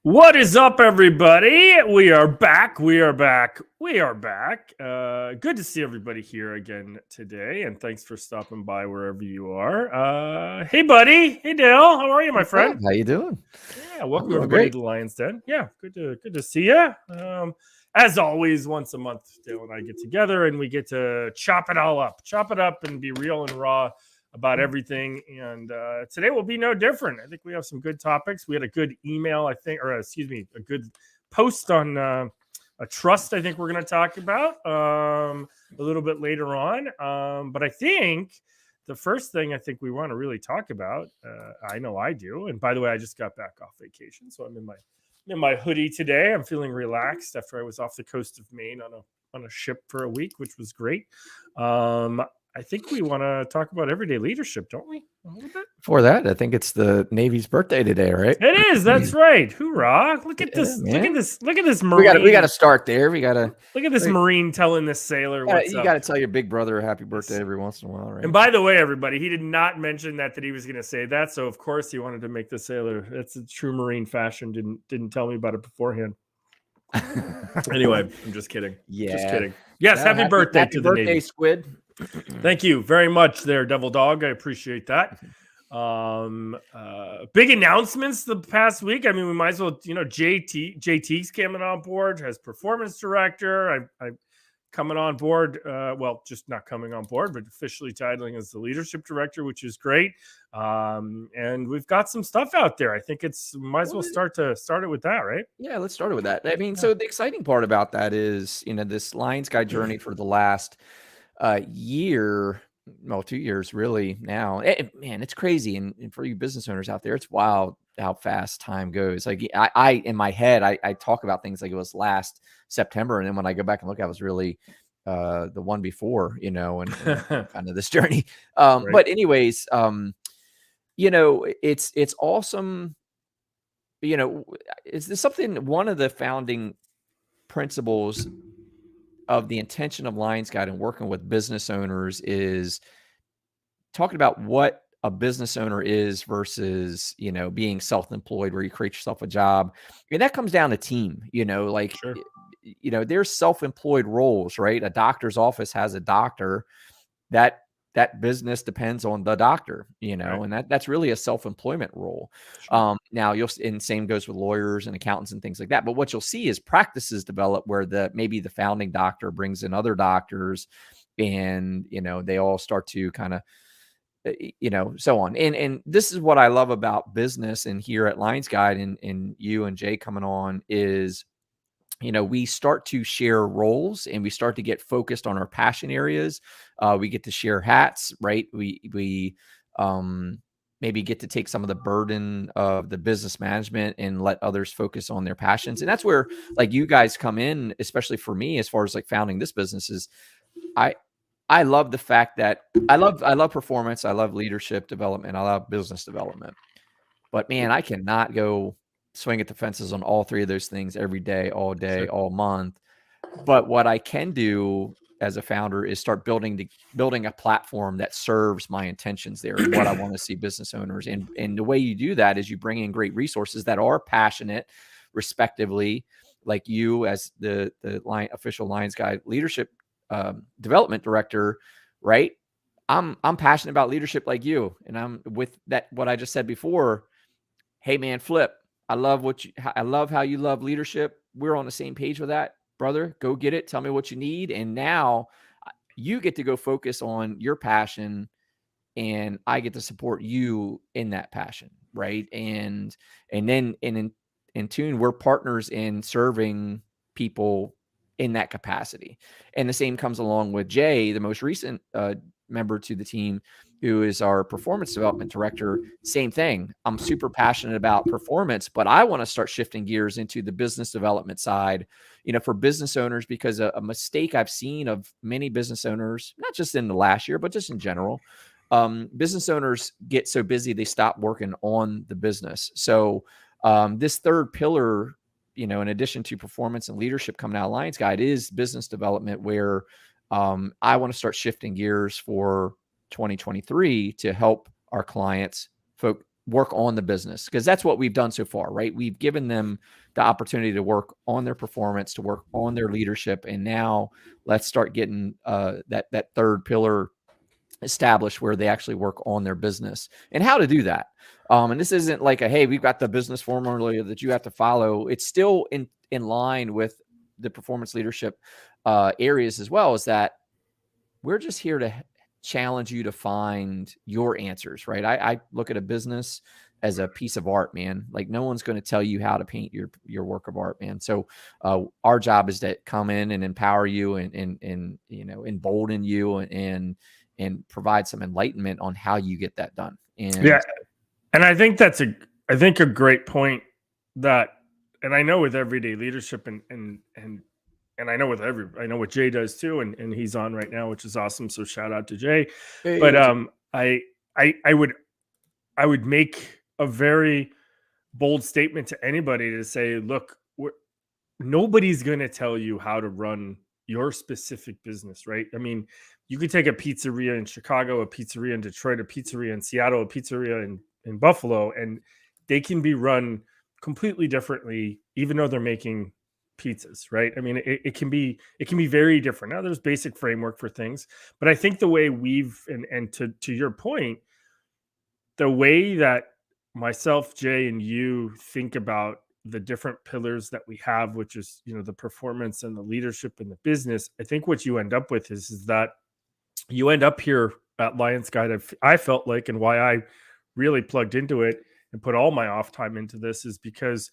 What is up, everybody? We are back. Good to see everybody here again today, and thanks for stopping by wherever you are. Hey, buddy. Hey, Dale. How are you, my friend? How you doing? Yeah, welcome doing everybody great. to the Lions Den. Yeah, good to see you. As always, once a month, Dale and I get together and we get to chop it up, and be real and raw about everything. And today will be no different. I think we have some good topics. We had a good email, I think, or excuse me, a good post on a trust. I think we're going to talk about a little bit later on. But I think the first thing I think we want to really talk about, I know I do. And by the way, I just got back off vacation, so I'm in my hoodie today. I'm feeling relaxed after I was off the coast of Maine on a ship for a week, which was great. I think we want to talk about everyday leadership, don't we? A little bit. For that, I think it's the Navy's birthday today, right? It is. That's right. Hoorah! Look at this. Man. Look at this Marine. We got to start there. We got to look at this Marine telling this sailor what's you up. got to tell your big brother a happy birthday every once in a while, right? And by the way, everybody, he did not mention that he was going to say that. So of course he wanted to make the sailor. That's a true Marine fashion. Didn't tell me about it beforehand. Anyway, I'm just kidding. Yeah. Just kidding. Yes, happy birthday to the Navy. Squid. Thank you very much there, Devil Dog. I appreciate that. Big announcements the past week. I mean, we might as well, JT's coming on board as performance director. I'm coming on board. Well, just not coming on board, but officially titling as the leadership director, which is great. And we've got some stuff out there. I think might as well start it with that, right? Yeah, let's start it with that. I mean, so the exciting part about that is, this Lions Guide journey for the last year, well, 2 years really now. Man, it's crazy. And for you business owners out there, it's wild how fast time goes. Like I in my head, I talk about things like it was last September. And then when I go back and look, I was really the one before, and kind of this journey. Right. But anyways, it's awesome. Is this something, one of the founding principles of the intention of Lions Guide and working with business owners is talking about what a business owner is versus, being self-employed where you create yourself a job. And that comes down to team, Sure. There's self-employed roles, right? A doctor's office has a doctor. That business depends on the doctor, Right. and that's really a self-employment role. Sure. Now and same goes with lawyers and accountants and things like that. But what you'll see is practices develop where maybe the founding doctor brings in other doctors, and they all start to kind of so on. And this is what I love about business and here at Lions Guide and you and Jay coming on is, we start to share roles and we start to get focused on our passion areas. We get to share hats, right? We maybe get to take some of the burden of the business management and let others focus on their passions. And that's where like you guys come in, especially for me, as far as like founding this business is I love the fact that I love performance. I love leadership development. I love business development, but man, I cannot go swing at the fences on all three of those things every day, Sure. all month. But what I can do as a founder is start building a platform that serves my intentions there and what I want to see business owners. And the way you do that is you bring in great resources that are passionate, respectively, like you as the official Lions Guide leadership development director, right? I'm passionate about leadership like you. And I'm with that, what I just said before. Hey man, Flip, I love how you love leadership. We're on the same page with that, brother. Go get it. Tell me what you need. And now you get to go focus on your passion and I get to support you in that passion. Right. And then in tune, we're partners in serving people in that capacity. And the same comes along with Jay, the most recent member to the team, who is our performance development director. Same thing. I'm super passionate about performance, but I want to start shifting gears into the business development side, for business owners, because a mistake I've seen of many business owners, not just in the last year, but just in general, business owners get so busy, they stop working on the business. So this third pillar, in addition to performance and leadership coming out of Lions Guide, is business development, where I want to start shifting gears for 2023 to help our clients work on the business, because that's what we've done so far, right? We've given them the opportunity to work on their performance, to work on their leadership, and now let's start getting that third pillar established, where they actually work on their business and how to do that. And this isn't like hey, we've got the business formula that you have to follow. It's still in line with the performance leadership areas as well. Is that we're just here to challenge you to find your answers, right? I look at a business as a piece of art, man. Like, no one's going to tell you how to paint your work of art, man. So our job is to come in and empower you and embolden you and provide some enlightenment on how you get that done. And yeah, and I think that's a great point. That, and I know with everyday leadership and I know I know what Jay does too, and he's on right now, which is awesome. So shout out to Jay. Hey, But I would make a very bold statement to anybody to say, look, nobody's going to tell you how to run your specific business, right? I mean, you could take a pizzeria in Chicago, a pizzeria in Detroit, a pizzeria in Seattle, a pizzeria in Buffalo, and they can be run completely differently, even though they're making pizzas, right? I mean, it can be very different. Now there's basic framework for things, but I think the way we've, and to your point, the way that myself, Jay, and you think about the different pillars that we have, which is, the performance and the leadership and the business, I think what you end up with is that you end up here at Lions Guide. I felt like, and why I really plugged into it and put all my off time into this, is because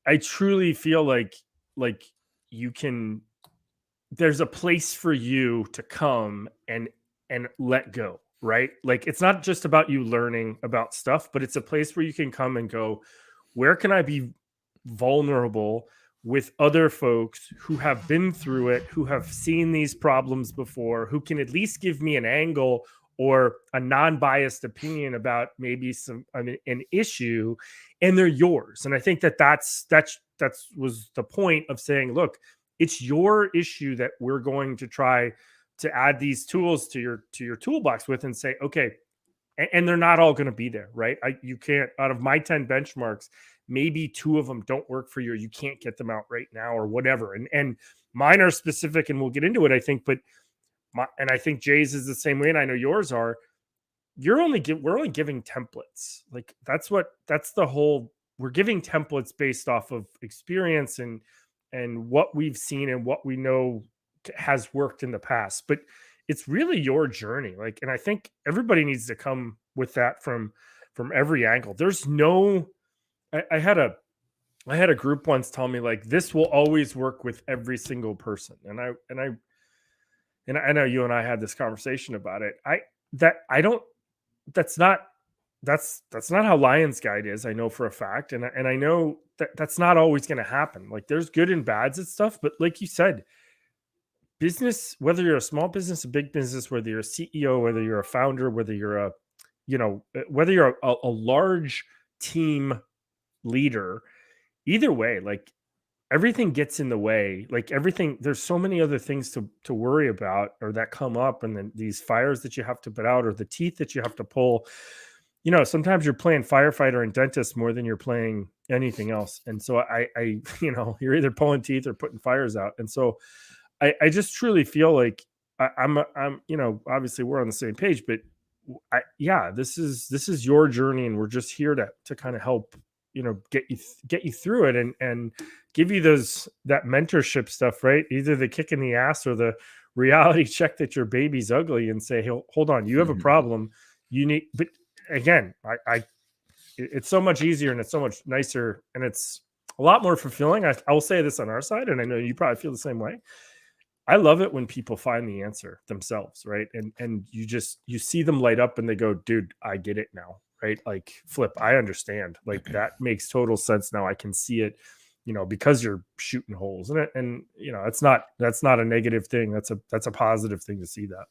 I truly feel like you can, there's a place for you to come and let go, right? Like, it's not just about you learning about stuff, but it's a place where you can come and go, where can I be vulnerable with other folks who have been through it, who have seen these problems before, who can at least give me an angle or a non-biased opinion about maybe an issue, and they're yours. And I think that's was the point of saying, look, it's your issue that we're going to try to add these tools to your toolbox with, and say, okay, and they're not all going to be there, right? You can't, out of my 10 benchmarks, maybe 2 of them don't work for you, or you can't get them out right now, or whatever. And mine are specific, and we'll get into it, I think. But and I think Jay's is the same way, and I know yours are. We're only giving templates. Like, that's the whole. We're giving templates based off of experience and what we've seen and what we know has worked in the past. But it's really your journey. Like, and I think everybody needs to come with that from every angle. There's no. I had a group once tell me, like, this will always work with every single person, and I know you and I had this conversation about it. That's not how Lions Guide is. I know for a fact, and I know that's not always going to happen. Like, there's good and bads and stuff, but like you said, business, whether you're a small business, a big business, whether you're a CEO, whether you're a founder, whether you're whether you're a large team leader, either way, like, everything gets in the way. Like, everything, there's so many other things to worry about, or that come up, and then these fires that you have to put out, or the teeth that you have to pull. Sometimes you're playing firefighter and dentist more than you're playing anything else. And so I you're either pulling teeth or putting fires out. And so I just truly feel like I'm obviously we're on the same page, but this is your journey, and we're just here to kind of help, get you through it, and give you that mentorship stuff, right? Either the kick in the ass or the reality check that your baby's ugly, and say, hey, hold on, you have a problem. You need, but again, it's so much easier, and it's so much nicer, and it's a lot more fulfilling. I will say this on our side, and I know you probably feel the same way. I love it when people find the answer themselves, right? And you see them light up, and they go, dude, I get it now, right? Like, Flip, I understand. Like, that makes total sense now. I can see it, because you're shooting holes in it. And that's not a negative thing. That's a positive thing to see that.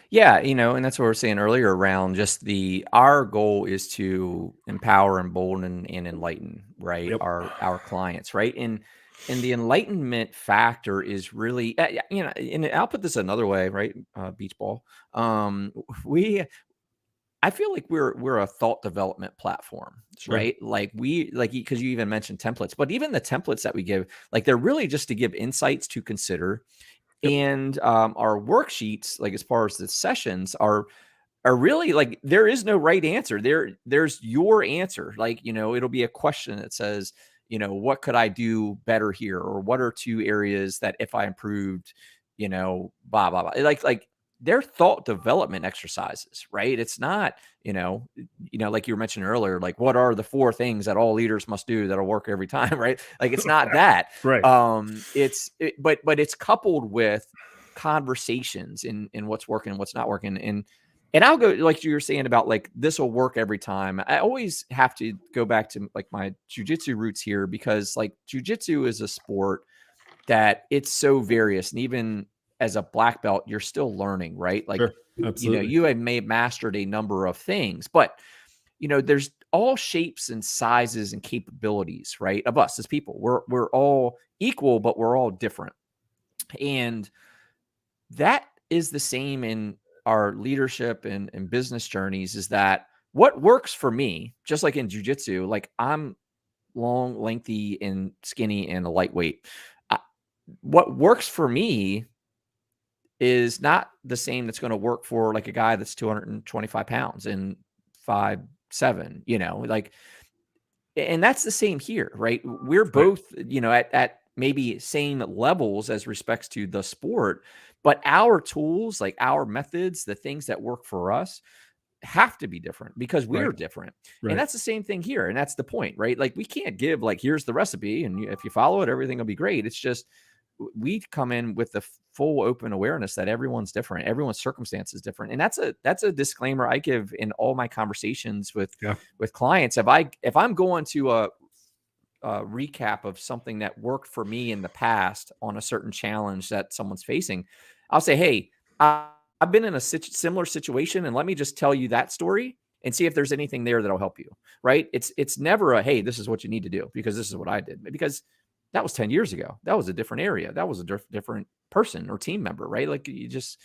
Yeah, and that's what we were saying earlier around just our goal is to empower, embolden, and enlighten, right? Yep. Our clients, right? And the enlightenment factor is really, and I'll put this another way, right? Beach ball. I feel like we're a thought development platform, Sure. right? Like because you even mentioned templates, but even the templates that we give, like they're really just to give insights to consider. Yep. And our worksheets, like as far as the sessions are really like there is no right answer. There's your answer. Like, it'll be a question that says, what could I do better here? Or what are 2 areas that if I improved, blah, blah, blah. Like they're thought development exercises, right? It's not, like you were mentioning earlier, like what are the 4 things that all leaders must do that'll work every time, right? Like it's not that. Right. But it's coupled with conversations in what's working and what's not working. And I'll go, like you were saying about like, this will work every time. I always have to go back to like my jujitsu roots here, because like jujitsu is a sport that it's so various. And even as a black belt, you're still learning, right? Like, Sure. Absolutely. you have mastered a number of things, but there's all shapes and sizes and capabilities, right? Of us as people, we're all equal, but we're all different. And that is the same in our leadership and business journeys, is that what works for me, just like in jujitsu, like I'm long, lengthy, and skinny and a lightweight. What works for me is not the same that's going to work for like a guy that's 225 pounds and 5'7", like, and that's the same here, right? We're both, at maybe same levels as respects to the sport, but our tools, like our methods, the things that work for us have to be different because we're different. Right. And that's the same thing here. And that's the point, right? Like we can't give like, here's the recipe, and if you follow it, everything will be great. It's just, we come in with the full open awareness that everyone's different, everyone's circumstance is different. And that's a disclaimer I give in all my conversations with clients. If I'm going to a recap of something that worked for me in the past on a certain challenge that someone's facing, I'll say, hey, I've been in a similar situation, and let me just tell you that story and see if there's anything there that'll help you, right? It's never a, hey, this is what you need to do because this is what I did, because that was 10 years ago. That was a different area. That was a different person or team member, right? Like you just,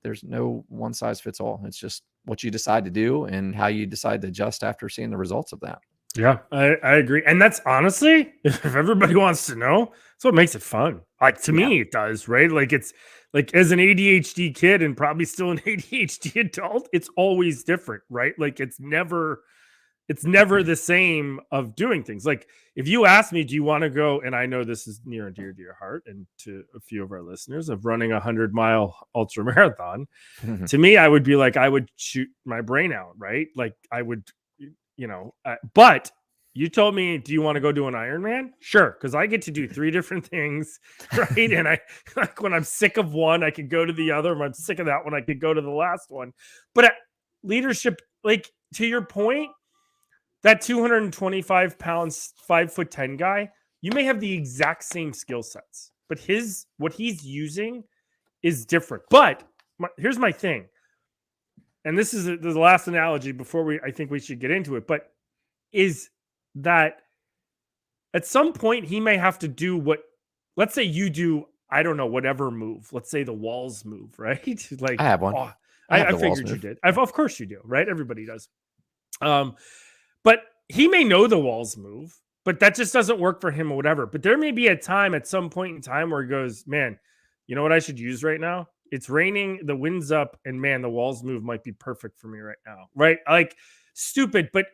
there's no one size fits all. It's just what you decide to do and how you decide to adjust after seeing the results of that. Yeah, I agree. And that's honestly, if everybody wants to know, that's what makes it fun. Like to me, it does, right? Like it's like as an ADHD kid and probably still an ADHD adult, it's always different, right? Like it's never the same of doing things. Like if you ask me, do you want to go? And I know this is near and dear to your heart and to a few of our listeners, of running 100-mile ultra marathon. To me, I would be like, I would shoot my brain out, right? Like I would, but you told me, do you want to go do an Ironman? Sure. Cause I get to do 3 different things. Right. And I, like when I'm sick of one, I could go to the other. When I'm sick of that one, I could go to the last one. But leadership, like to your point, that 225 pounds, 5'10" guy, you may have the exact same skill sets, but what he's using is different. But here's my thing. And this is the last analogy before I think we should get into it, but is that at some point he may have to do let's say you do, I don't know, whatever move. Let's say the walls move, right? Like I have one. I figured you did. Of course you do, right? Everybody does. But he may know the walls move, but that just doesn't work for him or whatever. But there may be a time at some point in time where he goes, man, you know what I should use right now? It's raining, the wind's up, and man, the walls move might be perfect for me right now. Right? Like stupid, but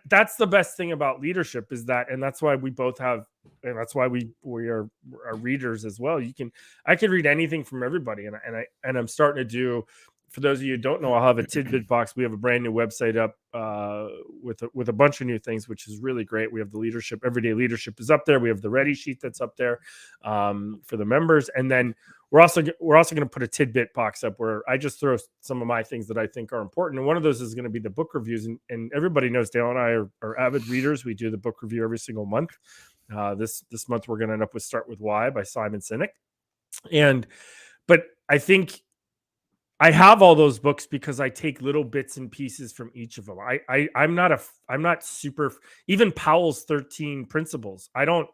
that's the best thing about leadership is that, and that's why we both have, and that's why we are readers as well. I can read anything from everybody, and I'm starting to do. For those of you who don't know, I'll have a tidbit box. We have a brand new website up with a bunch of new things, which is really great. We have the leadership, everyday leadership is up there. We have the ready sheet that's up there for the members, and then we're also going to put a tidbit box up where I just throw some of my things that I think are important. And one of those is going to be the book reviews, and everybody knows Dale and I are avid readers. We do the book review every single month. This month we're going to end up with Start With Why by Simon Sinek, but I think I have all those books because I take little bits and pieces from each of them. I'm not super, even Powell's 13 principles. I'm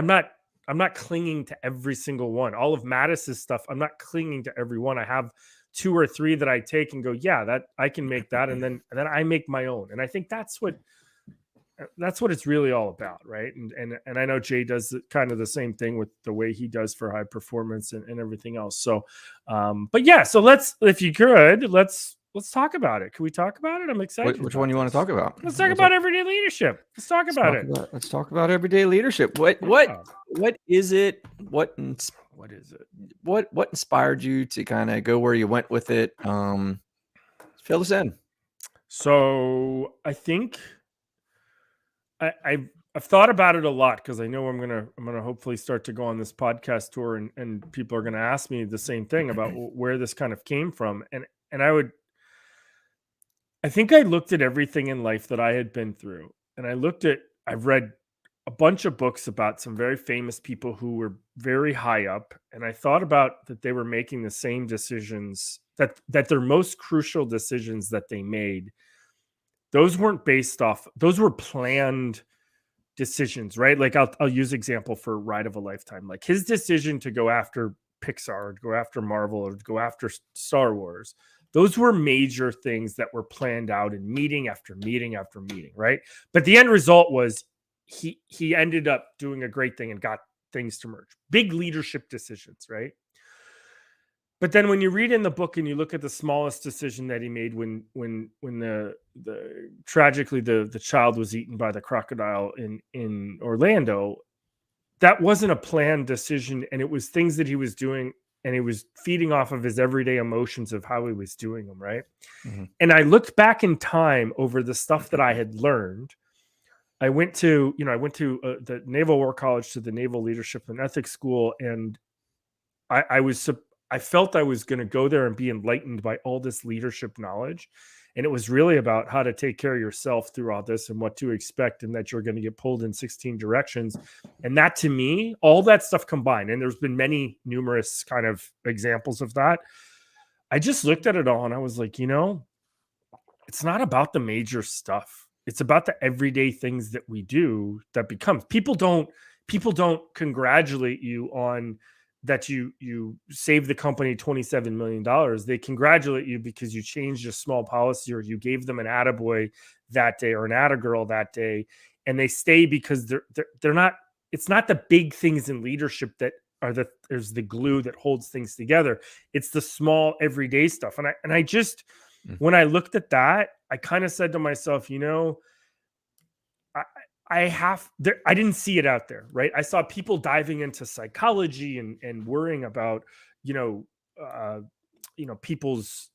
not clinging to every single one. All of Mattis's stuff, I'm not clinging to every one. I have 2 or 3 that I take and go, yeah, that I can make that. And then I make my own. And I think that's what it's really all about. Right. And I know Jay does kind of the same thing with the way he does for high performance and everything else. So, but yeah, so if you could, let's talk about it. Can we talk about it? I'm excited. Which one you want to talk about? Let's talk about everyday leadership. Let's talk about it. Let's talk about everyday leadership. What is it? What is it? What inspired you to kind of go where you went with it? Fill us in. So I think I've thought about it a lot, because I know I'm gonna hopefully start to go on this podcast tour, and people are gonna ask me the same thing about where this kind of came from, and I think I looked at everything in life that I had been through, and I've read a bunch of books about some very famous people who were very high up, and I thought about that they were making the same decisions, that their most crucial decisions that they made, those were planned decisions, right? Like I'll use example for Ride of a Lifetime. Like his decision to go after Pixar, to go after Marvel, or to go after Star Wars, those were major things that were planned out in meeting after meeting after meeting, right? But the end result was he ended up doing a great thing and got things to merge. Big leadership decisions, right? But then when you read in the book and you look at the smallest decision that he made when the tragically the child was eaten by the crocodile in Orlando, that wasn't a planned decision, and it was things that he was doing, and he was feeding off of his everyday emotions of how he was doing them, right? Mm-hmm. And I looked back in time over the stuff that I had learned. I went to the Naval War College, to the Naval Leadership and Ethics School, and I felt I was going to go there and be enlightened by all this leadership knowledge. And it was really about how to take care of yourself through all this and what to expect, and that you're going to get pulled in 16 directions. And that, to me, all that stuff combined, and there's been numerous kind of examples of that. I just looked at it all and I was like, it's not about the major stuff. It's about the everyday things that we do that becomes. People don't congratulate you on that you saved the company $27 million. They congratulate you because you changed a small policy, or you gave them an attaboy that day or an attagirl that day, and they stay because they're not. It's not the big things in leadership that are there's the glue that holds things together. It's the small everyday stuff. And I just when I looked at that, I kind of said to myself, I didn't see it out there, right? I saw people diving into psychology and worrying about, people's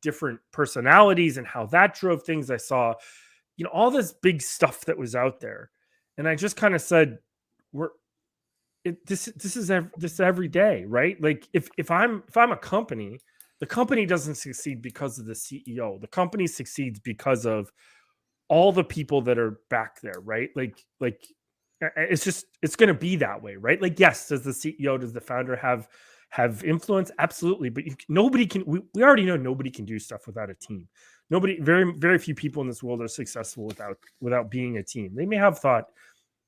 different personalities and how that drove things. I saw, all this big stuff that was out there, and I just kind of said, this is every day, right? Like if I'm a company, the company doesn't succeed because of the CEO. The company succeeds because of all the people that are back there, right? Like it's going to be that way, right? Like, yes, does the CEO, does the founder have influence? Absolutely. But nobody can, we already know nobody can do stuff without a team. Very, very few people in this world are successful without being a team. They may have thought,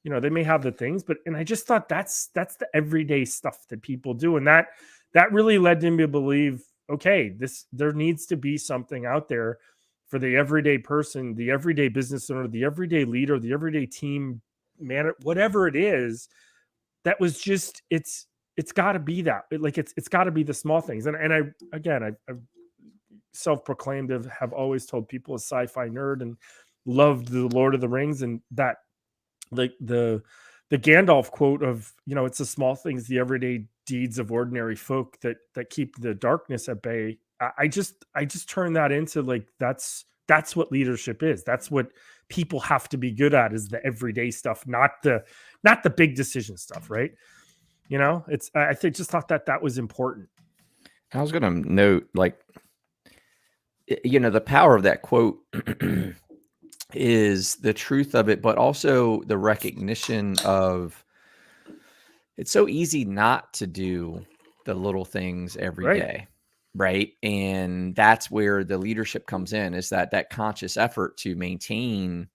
they may have the things, and I just thought that's the everyday stuff that people do. And that really led me to believe, okay, there needs to be something out there for the everyday person, the everyday business owner, the everyday leader, the everyday team manager, whatever it is. That was just, it's got to be that. It's got to be the small things. And I self-proclaimed have always told people a sci-fi nerd and loved the Lord of the Rings, and that the Gandalf quote of, it's the small things, the everyday deeds of ordinary folk that keep the darkness at bay. I just turn that into that's what leadership is. That's what people have to be good at, is the everyday stuff, not the big decision stuff, right? I just thought that was important. I was going to note, the power of that quote is the truth of it, but also the recognition of, it's so easy not to do the little things every day. Right. And that's where the leadership comes in, is that conscious effort to maintain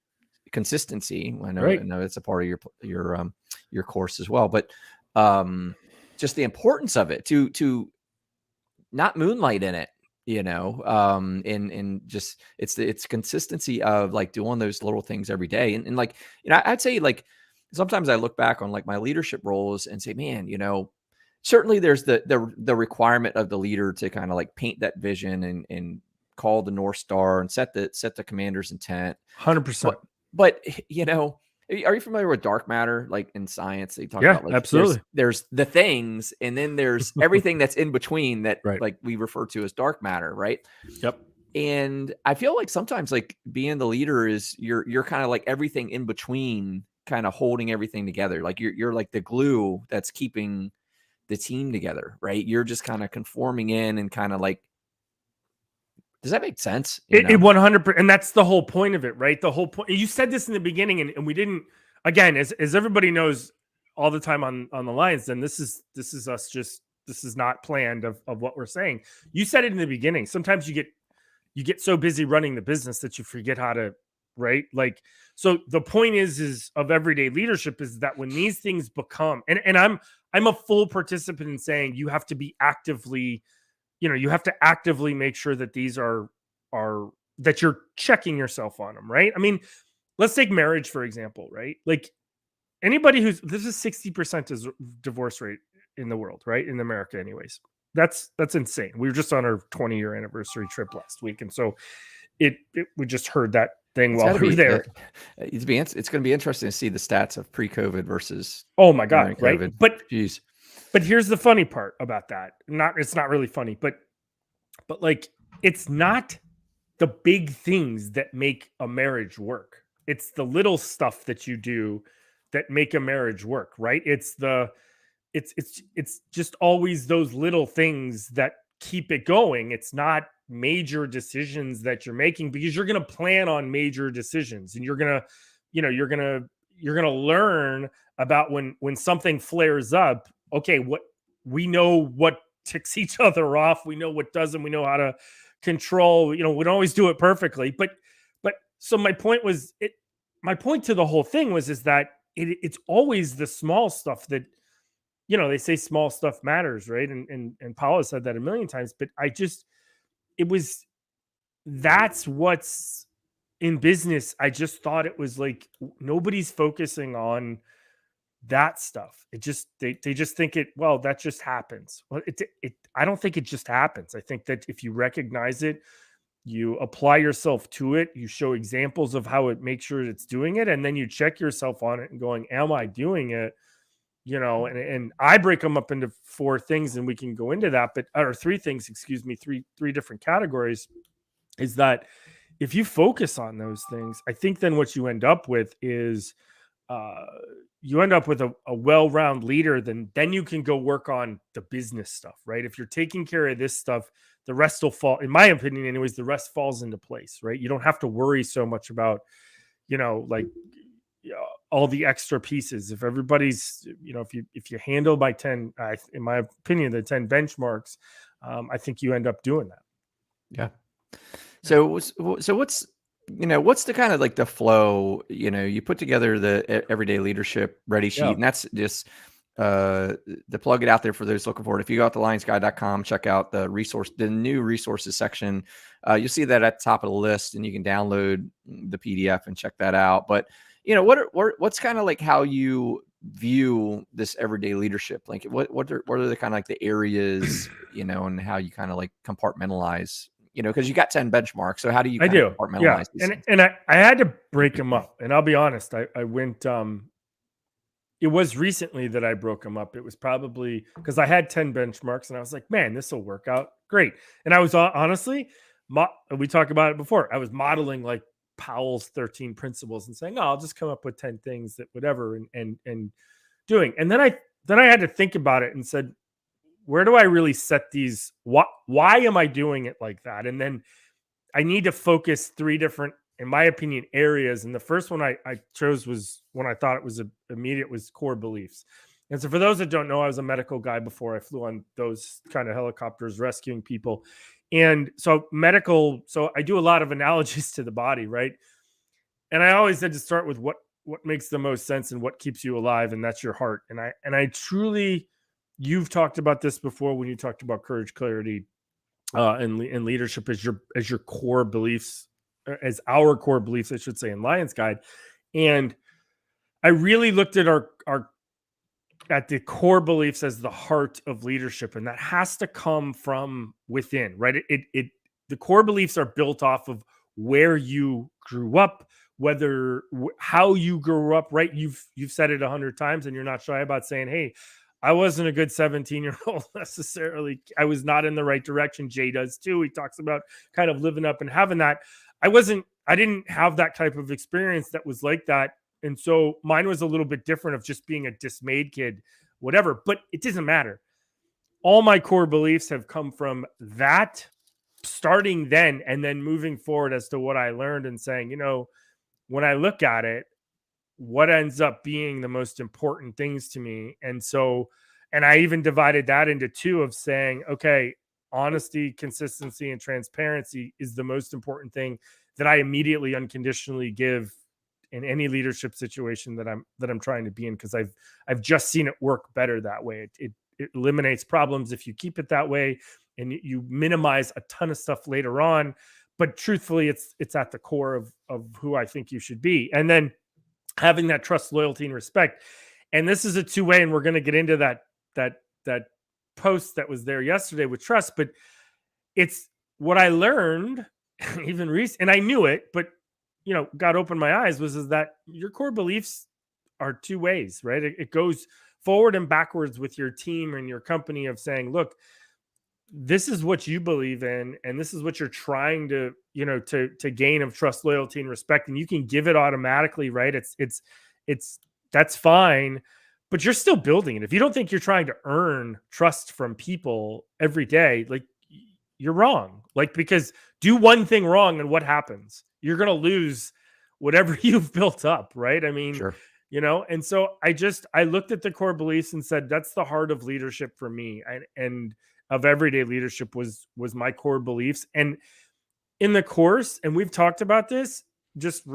consistency. I know it's a part of your course as well, but just the importance of it, to not moonlight in it, and just it's consistency of like doing those little things every day. And like, I'd say like sometimes I look back on like my leadership roles and say, man, certainly there's the requirement of the leader to kind of like paint that vision and call the North Star and set the commander's intent. 100%. But are you familiar with dark matter? Like in science, they talk Yeah, about like absolutely. there's the things, and then there's everything that's in between that Right. like we refer to as dark matter, right? Yep. And I feel like sometimes like being the leader is you're kind of like everything in between, kind of holding everything together. Like you're like the glue that's keeping the team together, right? You're just kind of conforming in and kind of like, does that make sense? It 100%, and that's the whole point of it, right? The whole point. You said this in the beginning, and we didn't. Again, as everybody knows, all the time on the lines. Then this is us. This is not planned of what we're saying. You said it in the beginning. Sometimes you get so busy running the business that you forget how to, right? Like, so the point is of everyday leadership is that when these things become, and I'm a full participant in saying you have to be actively. You have to actively make sure that these are that you're checking yourself on them, right? I mean, let's take marriage, for example, right? Like anybody this is 60% is divorce rate in the world, right? In America, anyways. That's insane. We were just on our 20-year anniversary trip last week. And so we just heard that thing while we were there. It's going to be interesting to see the stats of pre-COVID versus. Oh my God. Right. COVID. But here's the funny part about that. It's not really funny, but like, it's not the big things that make a marriage work. It's the little stuff that you do that make a marriage work, right? It's just always those little things that keep it going. It's not major decisions that you're making, because you're going to plan on major decisions, and you're going to learn about when something flares up. Okay, we know what ticks each other off. We know what doesn't. We know how to control. We don't always do it perfectly, but so my point to the whole thing is that it's always the small stuff that, they say small stuff matters, right? And Paula said that a million times, but that's what's in business. I just thought it was like nobody's focusing on that stuff. They just think that just happens. Well, I don't think it just happens. I think that if you recognize it, you apply yourself to it, you show examples of how it makes sure it's doing it, and then you check yourself on it and going, am I doing it? And I break them up into 4 things, and we can go into that, or 3 things, excuse me, three different categories. Is that if you focus on those things, I think then what you end up with is you end up with a well-rounded leader. Then you can go work on the business stuff, right? If you're taking care of this stuff, the rest will fall, in my opinion anyways, the rest falls into place, right? You don't have to worry so much about, all the extra pieces. If everybody's, if you handle by 10, in my opinion, the 10 benchmarks, I think you end up doing that. Yeah. So what's the kind of like the flow, you put together the everyday leadership ready sheet, and that's just to plug it out there for those looking for it. If you go out to lionsguide.com, check out the new resources section. You'll see that at the top of the list, and you can download the PDF and check that out. But what's kind of like how you view this everyday leadership? Like what are the kind of like the areas, and how you kind of like compartmentalize, because you got 10 benchmarks. So how do you compartmentalize these things? And I had to break them up. And I'll be honest, I went, it was recently that I broke them up. It was probably because I had 10 benchmarks, and I was like, man, this will work out great. And I was honestly, we talked about it before. I was modeling like Powell's 13 principles and saying, I'll just come up with 10 things that whatever and doing. And then I had to think about it and said, where do I really set these? Why am I doing it like that? And then I need to focus 3 different, in my opinion, areas. And the first one I chose was one I thought it was immediate, was core beliefs. And so for those that don't know, I was a medical guy before. I flew on those kind of helicopters rescuing people. And so I do a lot of analogies to the body, right? And I always had to start with what makes the most sense and what keeps you alive, and that's your heart. And I truly, you've talked about this before when you talked about courage, clarity, in leadership as your core beliefs, as our core beliefs, I should say, in Lions Guide. And I really looked at our at the core beliefs as the heart of leadership, and that has to come from within, right? The core beliefs are built off of where you grew up, how you grew up, right? You've said it 100 times, and you're not shy about saying, "Hey, I wasn't a good 17-year-old necessarily. I was not in the right direction." Jay does too. He talks about kind of living up and having that. I didn't have that type of experience that was like that. And so mine was a little bit different of just being a dismayed kid, whatever, but it doesn't matter. All my core beliefs have come from that, starting then and then moving forward as to what I learned and saying, when I look at it, what ends up being the most important things to me. And I even divided that into two of saying, okay, honesty, consistency, and transparency is the most important thing that I immediately unconditionally give in any leadership situation that I'm trying to be in, because I've just seen it work better that way. It eliminates problems if you keep it that way, and you minimize a ton of stuff later on. But truthfully, it's at the core of who I think you should be. And then having that trust, loyalty, and respect. And this is a two-way, and we're going to get into that post that was there yesterday with trust. But it's what I learned even recent, and I knew it, but God opened my eyes, is that your core beliefs are two ways, right? It goes forward and backwards with your team and your company of saying, look, this is what you believe in, and this is what you're trying to, to gain of trust, loyalty, and respect. And you can give it automatically, right? It's that's fine, but you're still building it. If you don't think you're trying to earn trust from people every day, like, you're wrong. Like, because do one thing wrong and what happens? You're going to lose whatever you've built up, right? I mean, Sure. And so I looked at the core beliefs and said, that's the heart of leadership for me. And of everyday leadership was my core beliefs. And in the course, and we've talked about this just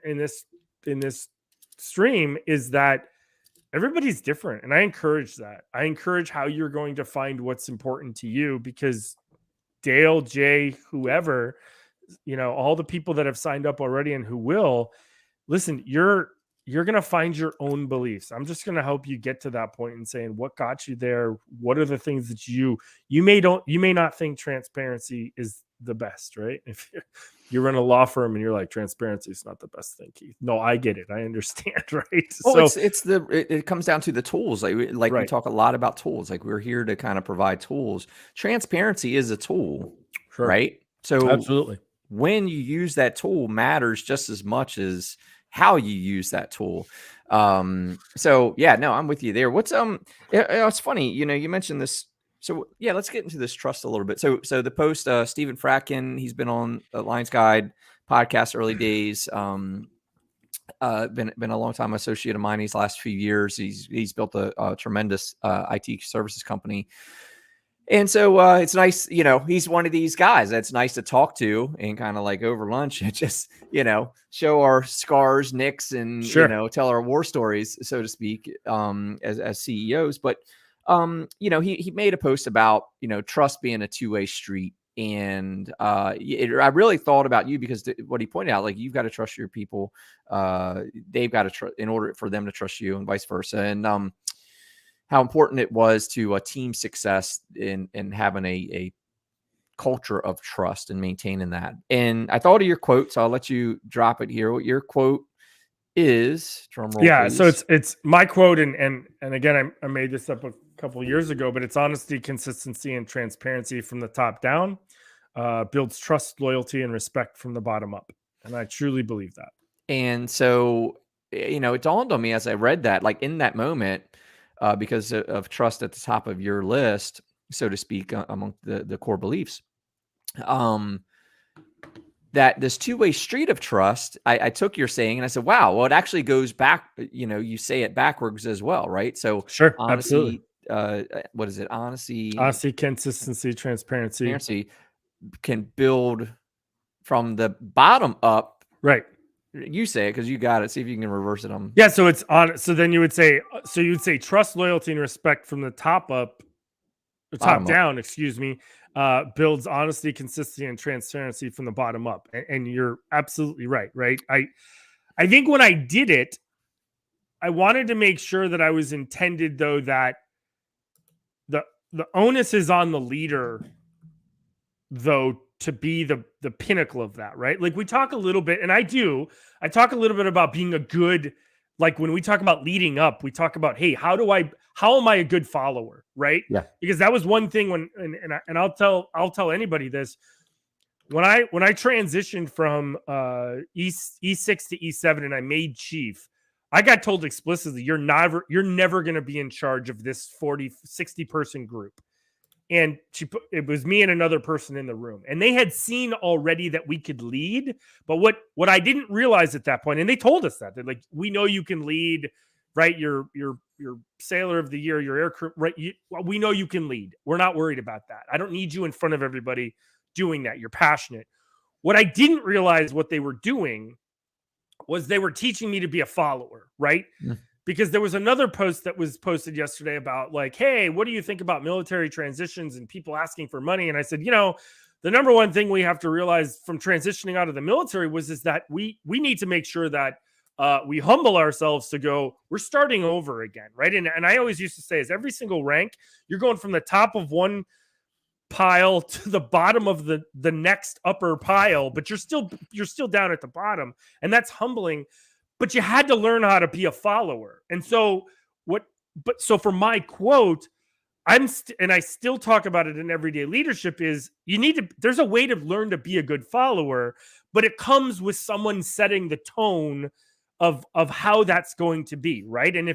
in this stream, is that everybody's different. And I encourage that. I encourage how you're going to find what's important to you, because Dale, Jay, whoever, all the people that have signed up already and who will listen, you're going to find your own beliefs. I'm just going to help you get to that point and saying what got you there. What are the things that you may not think transparency is the best, right? If you run a law firm and you're like, transparency is not the best thing, Keith. No, I get it. I understand, right? Well, it comes down to the tools. Like Right. We talk a lot about tools. Like, we're here to kind of provide tools. Transparency is a tool, Sure. right? So Absolutely, when you use that tool matters just as much as how you use that tool. So yeah, no, I'm with you there. It's funny, you mentioned this. So yeah, let's get into this trust a little bit. So the post, Stephen Fratkin, he's been on the Lions Guide podcast early days. Been a long time associate of mine these last few years. He's built a tremendous IT services company. And so it's nice, he's one of these guys that's nice to talk to and kind of like over lunch and just, show our scars, nicks, and, sure. tell our war stories, so to speak, as CEOs. But, he made a post about, trust being a two-way street. And I really thought about you, because what he pointed out, like, you've got to trust your people. They've got to trust in order for them to trust you, and vice versa. And, how important it was to team success in having a culture of trust and maintaining that. And I thought of your quote, so I'll let you drop it here. What your quote is? Drum roll, Yeah, please. so it's my quote, and again, I made this up a couple of years ago, but it's honesty, consistency, and transparency from the top down builds trust, loyalty, and respect from the bottom up. And I truly believe that. And so, it dawned on me as I read that, like, in that moment, because of trust at the top of your list, so to speak, among the core beliefs, that this two-way street of trust, I took your saying and I said, wow, well, it actually goes back, you say it backwards as well, right? So Sure, honesty, absolutely. what is it? Honesty, Consistency, transparency can build from the bottom up. Right. You say it because you got it. See if you can reverse it. Yeah. So it's on. So then you would say trust, loyalty, and respect from the top up, the top down, excuse me. builds honesty, consistency, and transparency from the bottom up. And you're absolutely right. Right. I think when I did it, I wanted to make sure that I was intended, though, that the onus is on the leader, though, to be the pinnacle of that, right? Like we talk a little bit, and I talk a little bit about being a good, like when we talk about leading up, we talk about, hey, how am I a good follower, right? Yeah. Because that was one thing when, and I'll tell anybody this, when I transitioned from E6 to E7 and I made chief, I got told explicitly, you're never going to be in charge of this 60 person group. And it was me and another person in the room, and they had seen already that we could lead. But what I didn't realize at that point, and they told us that, they're like, we know you can lead, right? You're sailor of the year, your air crew, right? We know you can lead. We're not worried about that. I don't need you in front of everybody doing that. You're passionate. What I didn't realize what they were doing was they were teaching me to be a follower, right? Mm. Because there was another post that was posted yesterday about like, hey, what do you think about military transitions and people asking for money? And I said, the number one thing we have to realize from transitioning out of the military is that we need to make sure that we humble ourselves to go, we're starting over again, right? And I always used to say is every single rank, you're going from the top of one pile to the bottom of the next upper pile, but you're still down at the bottom, and that's humbling. But you had to learn how to be a follower. And so so for my quote, and I still talk about it in everyday leadership, is there's a way to learn to be a good follower, but it comes with someone setting the tone of how that's going to be, right? And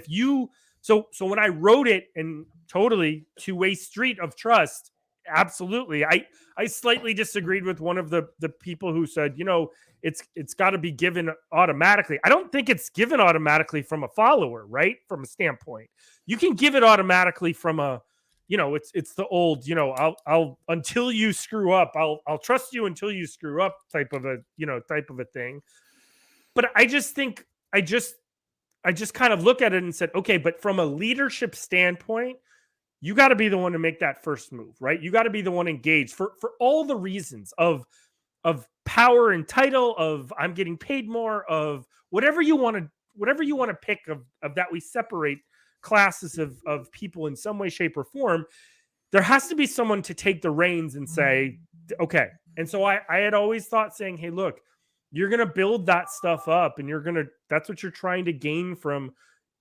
so when I wrote it, and totally two-way street of trust, absolutely. I slightly disagreed with one of the people who said, it's got to be given automatically. I don't think it's given automatically from a follower, right? From a standpoint, you can give it automatically from a, it's the old, I'll until you screw up, I'll trust you until you screw up type of a thing. But I just think I just kind of look at it and said, okay, but from a leadership standpoint, you got to be the one to make that first move, right? You got to be the one engaged for all the reasons of power and title, of I'm getting paid more, of whatever you want to pick of that. We separate classes of people in some way, shape, or form. There has to be someone to take the reins and say, okay. And so I had always thought saying, hey, look, you're going to build that stuff up, and that's what you're trying to gain from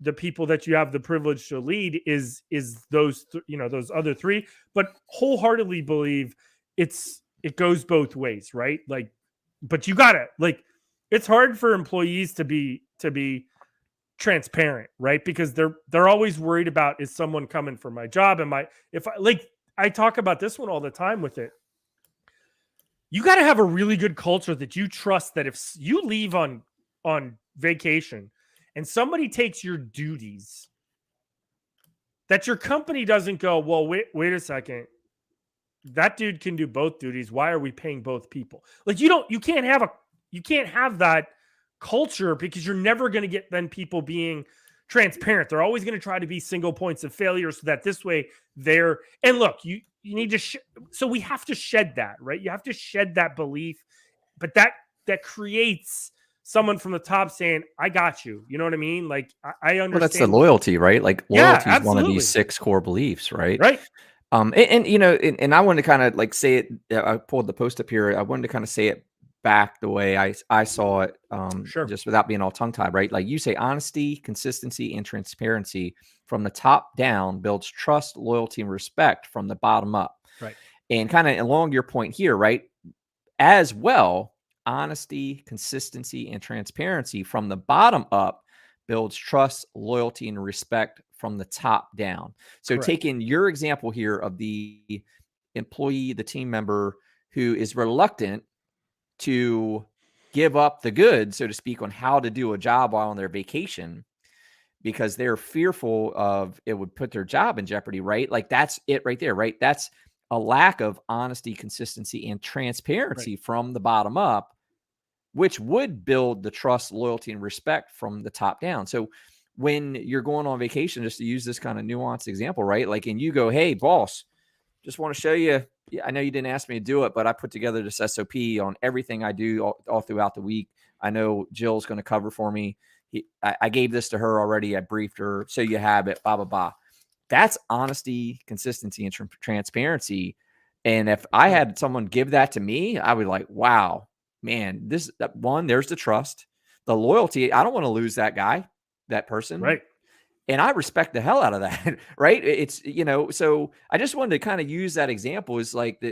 the people that you have the privilege to lead is those, those other three, but wholeheartedly believe it goes both ways, right? Like, but you gotta, like, it's hard for employees to be transparent, right? Because they're always worried about, is someone coming for my job? I talk about this one all the time with it. You got to have a really good culture that you trust that if you leave on vacation and somebody takes your duties, that your company doesn't go, well, wait a second, that dude can do both duties. Why are we paying both people? Like, you can't have that culture, because you're never going to get then people being transparent. They're always going to try to be single points of failure, so that this way and look, you need to, so we have to shed that, right? You have to shed that belief, but that creates someone from the top saying, I got you. You know what I mean? Like, I understand. Well, that's the loyalty, right? Like, loyalty is one of these 6 core beliefs, right? Right. And I wanted to kind of like say it. I pulled the post up here. I wanted to kind of say it back the way I saw it, sure, just without being all tongue tied, right? Like you say, honesty, consistency, and transparency from the top down builds trust, loyalty, and respect from the bottom up. Right. And kind of along your point here, right? As well, honesty, consistency, and transparency from the bottom up builds trust, loyalty, and respect from the top down. So correct. Taking your example here of the employee, the team member who is reluctant to give up the goods, so to speak, on how to do a job while on their vacation, because they're fearful of it would put their job in jeopardy, right? Like, that's it right there, right? That's a lack of honesty, consistency, and transparency from the bottom up, which would build the trust, loyalty, and respect from the top down. So when you're going on vacation, just to use this kind of nuanced example, right? Like, and you go, hey, boss, just want to show you. I know you didn't ask me to do it, but I put together this SOP on everything I do all throughout the week. I know Jill's going to cover for me. I gave this to her already. I briefed her. So you have it, blah, blah, blah. That's honesty, consistency, and transparency. And if I had someone give that to me, I would be like, wow, man, there's the trust, the loyalty. I don't want to lose that guy, that person. Right. And I respect the hell out of that. Right. It's, so I just wanted to kind of use that example is like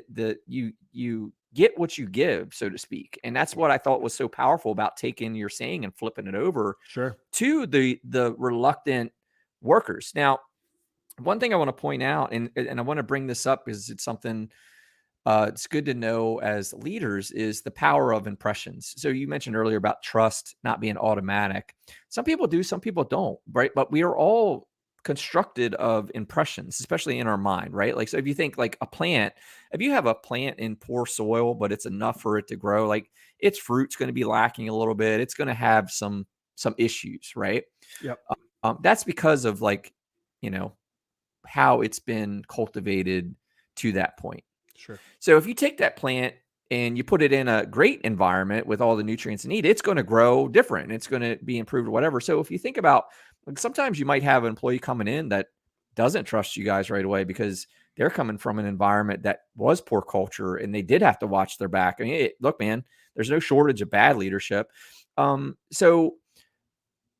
you get what you give, so to speak. And that's what I thought was so powerful about taking your saying and flipping it over to the reluctant workers. Now, one thing I want to point out, and I want to bring this up because it's something it's good to know as leaders, is the power of impressions. So you mentioned earlier about trust not being automatic. Some people do, some people don't, right? But we are all constructed of impressions, especially in our mind, right? Like, so if you think like a plant, if you have a plant in poor soil, but it's enough for it to grow, like its fruit's going to be lacking a little bit. It's going to have some issues, right? Yep. That's because of like, how it's been cultivated to that point. Sure. So if you take that plant and you put it in a great environment with all the nutrients it needs, it's going to grow different. It's going to be improved or whatever. So if you think about, like, sometimes you might have an employee coming in that doesn't trust you guys right away because they're coming from an environment that was poor culture and they did have to watch their back. I mean, look, man, there's no shortage of bad leadership. So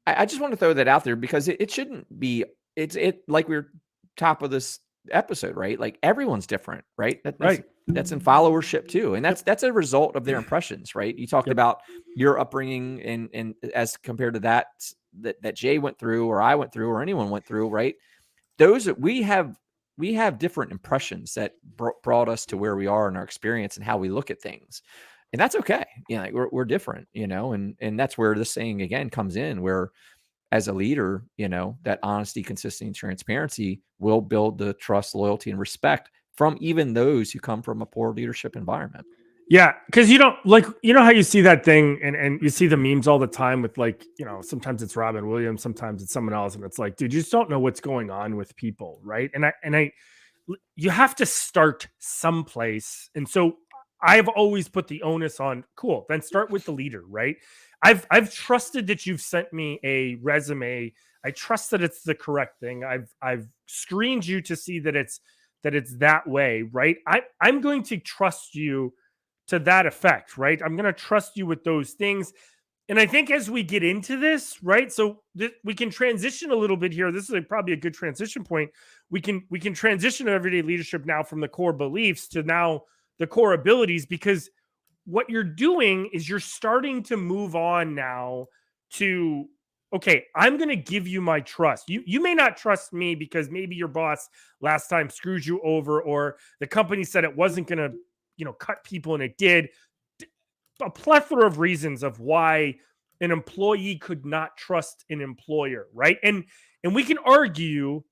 I just want to throw that out there because it shouldn't be, it like we're top of this episode, right? Like everyone's different, right? That's in followership too. And that's a result of their impressions, right? You talked about your upbringing and as compared to that Jay went through or I went through or anyone went through, right? Those we have different impressions that brought us to where we are in our experience and how we look at things. And that's okay. Like we're different, and that's where this saying again comes in, where as a leader, that honesty, consistency, and transparency will build the trust, loyalty, and respect from even those who come from a poor leadership environment. Yeah, because how you see that thing and you see the memes all the time with sometimes it's Robin Williams, sometimes it's someone else, and it's like, dude, you just don't know what's going on with people, right? And you have to start someplace, and so I've always put the onus on, cool, then start with the leader, right? I've trusted that you've sent me a resume. I trust that it's the correct thing. I've screened you to see that it's that way, right? I'm going to trust you to that effect, right? I'm going to trust you with those things. And I think as we get into this, right? So we can transition a little bit here. This is probably a good transition point. We can transition to everyday leadership now from the core beliefs to now the core abilities, because what you're doing is you're starting to move on now to, okay, I'm going to give you my trust. You may not trust me because maybe your boss last time screwed you over, or the company said it wasn't going to, cut people and it did. A plethora of reasons of why an employee could not trust an employer, right? And we can argue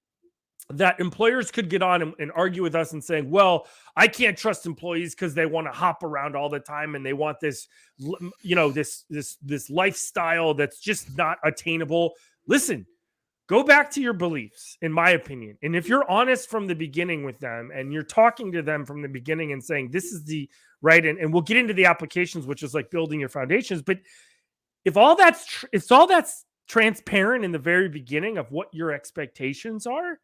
that employers could get on and argue with us and saying, well, I can't trust employees because they want to hop around all the time and they want this, this lifestyle that's just not attainable. Listen, go back to your beliefs, in my opinion. And if you're honest from the beginning with them and you're talking to them from the beginning and saying, this is the right, and we'll get into the applications, which is like building your foundations. But if all that's transparent in the very beginning of what your expectations are,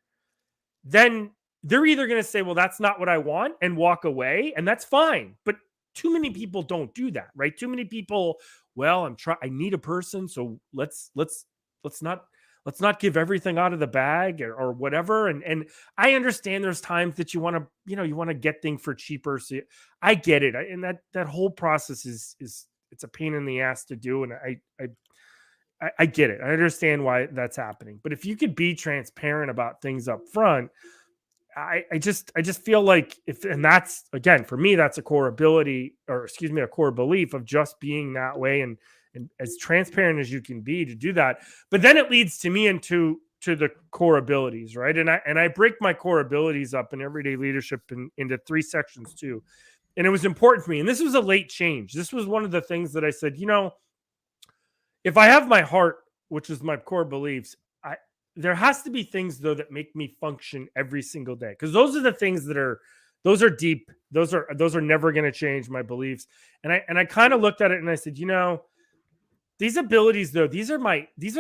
then they're either going to say, well, that's not what I want, and walk away, and that's fine. But too many people don't do that, right? Too many people, well, I need a person, so let's not give everything out of the bag or whatever. And I understand there's times that you want to get things for cheaper. So I get it. And that whole process is it's a pain in the ass to do. And I get it. I understand why that's happening. But if you could be transparent about things up front, I just feel like and that's, again, for me, that's a core ability, or a core belief of just being that way and as transparent as you can be to do that. But then it leads to me into the core abilities, right? And I break my core abilities up in everyday leadership into 3 sections too. And it was important for me. And this was a late change. This was one of the things that I said, if I have my heart, which is my core beliefs, there has to be things though that make me function every single day. Because those are the things that are those are deep. Those are never going to change my beliefs. And I kind of looked at it and I said, these abilities though, these are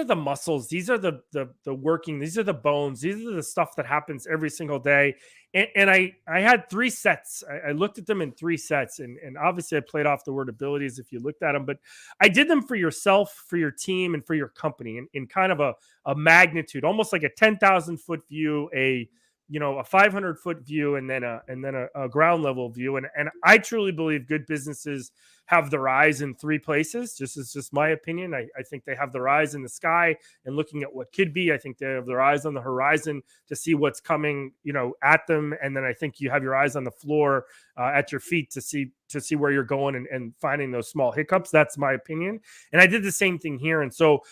the muscles, these are the working, these are the bones, these are the stuff that happens every single day. And I had 3 sets. I looked at them in 3 sets, and obviously I played off the word abilities if you looked at them, but I did them for yourself, for your team, and for your company in kind of a magnitude, almost like a 10,000 foot view, a 500-foot view, and then a ground level view. And I truly believe good businesses have their eyes in 3 places. This is just my opinion. I think they have their eyes in the sky and looking at what could be. I think they have their eyes on the horizon to see what's coming, at them. And then I think you have your eyes on the floor at your feet to see where you're going and finding those small hiccups. That's my opinion. And I did the same thing here. And so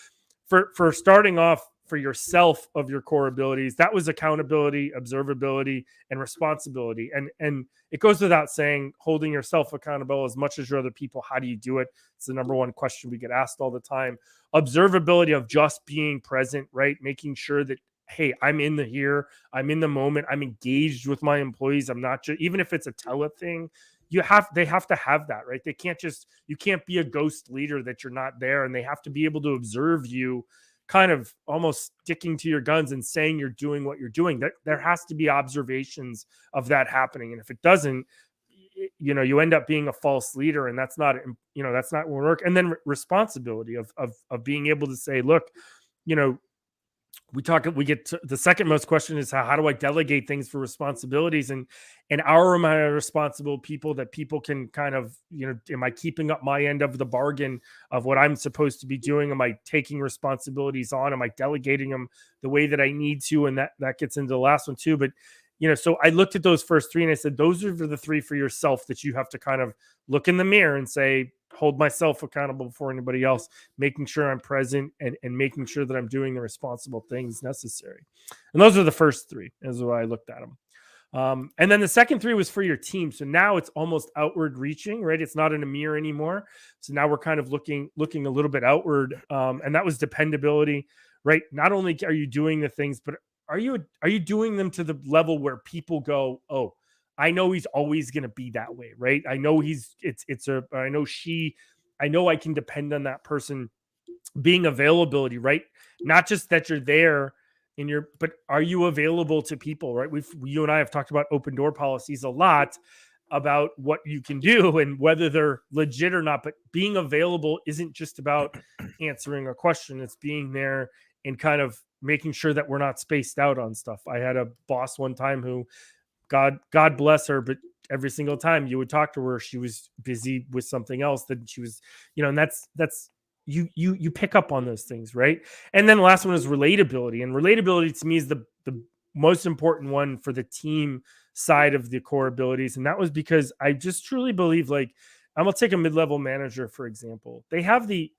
for starting off, for yourself, of your core abilities, that was accountability, observability, and responsibility. And it goes without saying, holding yourself accountable as much as your other people. How do you do it? It's the number one question we get asked all the time. Observability of just being present, right? Making sure that, hey, I'm in the here, I'm in the moment, I'm engaged with my employees. I'm not just, even if it's a tele thing, they have to have that, right? You can't be a ghost leader that you're not there, and they have to be able to observe you kind of almost sticking to your guns and saying you're doing what you're doing. There has to be observations of that happening. And if it doesn't, you end up being a false leader, and that's not what work. And then responsibility of being able to say, look, we get to the second most question is how do I delegate things for responsibilities, and am I responsible people that people can kind of, am I keeping up my end of the bargain of what I'm supposed to be doing? Am I taking responsibilities on? Am I delegating them the way that I need to? And that gets into the last one too. But so I looked at those first 3 and I said, those are the 3 for yourself that you have to kind of look in the mirror and say, hold myself accountable before anybody else, making sure I'm present and making sure that I'm doing the responsible things necessary. And those are the first 3 as I looked at them. And then the second 3 was for your team. So now it's almost outward reaching, right? It's not in a mirror anymore. So now we're kind of looking a little bit outward. And that was dependability, right? Not only are you doing the things, but are you doing them to the level where people go, oh, I know he's always going to be that way, right? I know I know I can depend on that person. Being availability, right? Not just that you're there but are you available to people, right? You and I have talked about open door policies a lot, about what you can do and whether they're legit or not. But being available isn't just about answering a question. It's being there and kind of making sure that we're not spaced out on stuff. I had a boss one time who, God bless her, but every single time you would talk to her, she was busy with something else that she was, and that's you pick up on those things, right? And then the last one is relatability. And relatability to me is the most important one for the team side of the core abilities. And that was because I just truly believe, like, I'm gonna take a mid-level manager, for example. They have the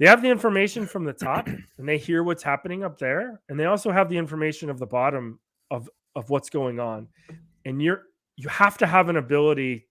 information from the top and they hear what's happening up there. And they also have the information of the bottom of what's going on. And you have to have an ability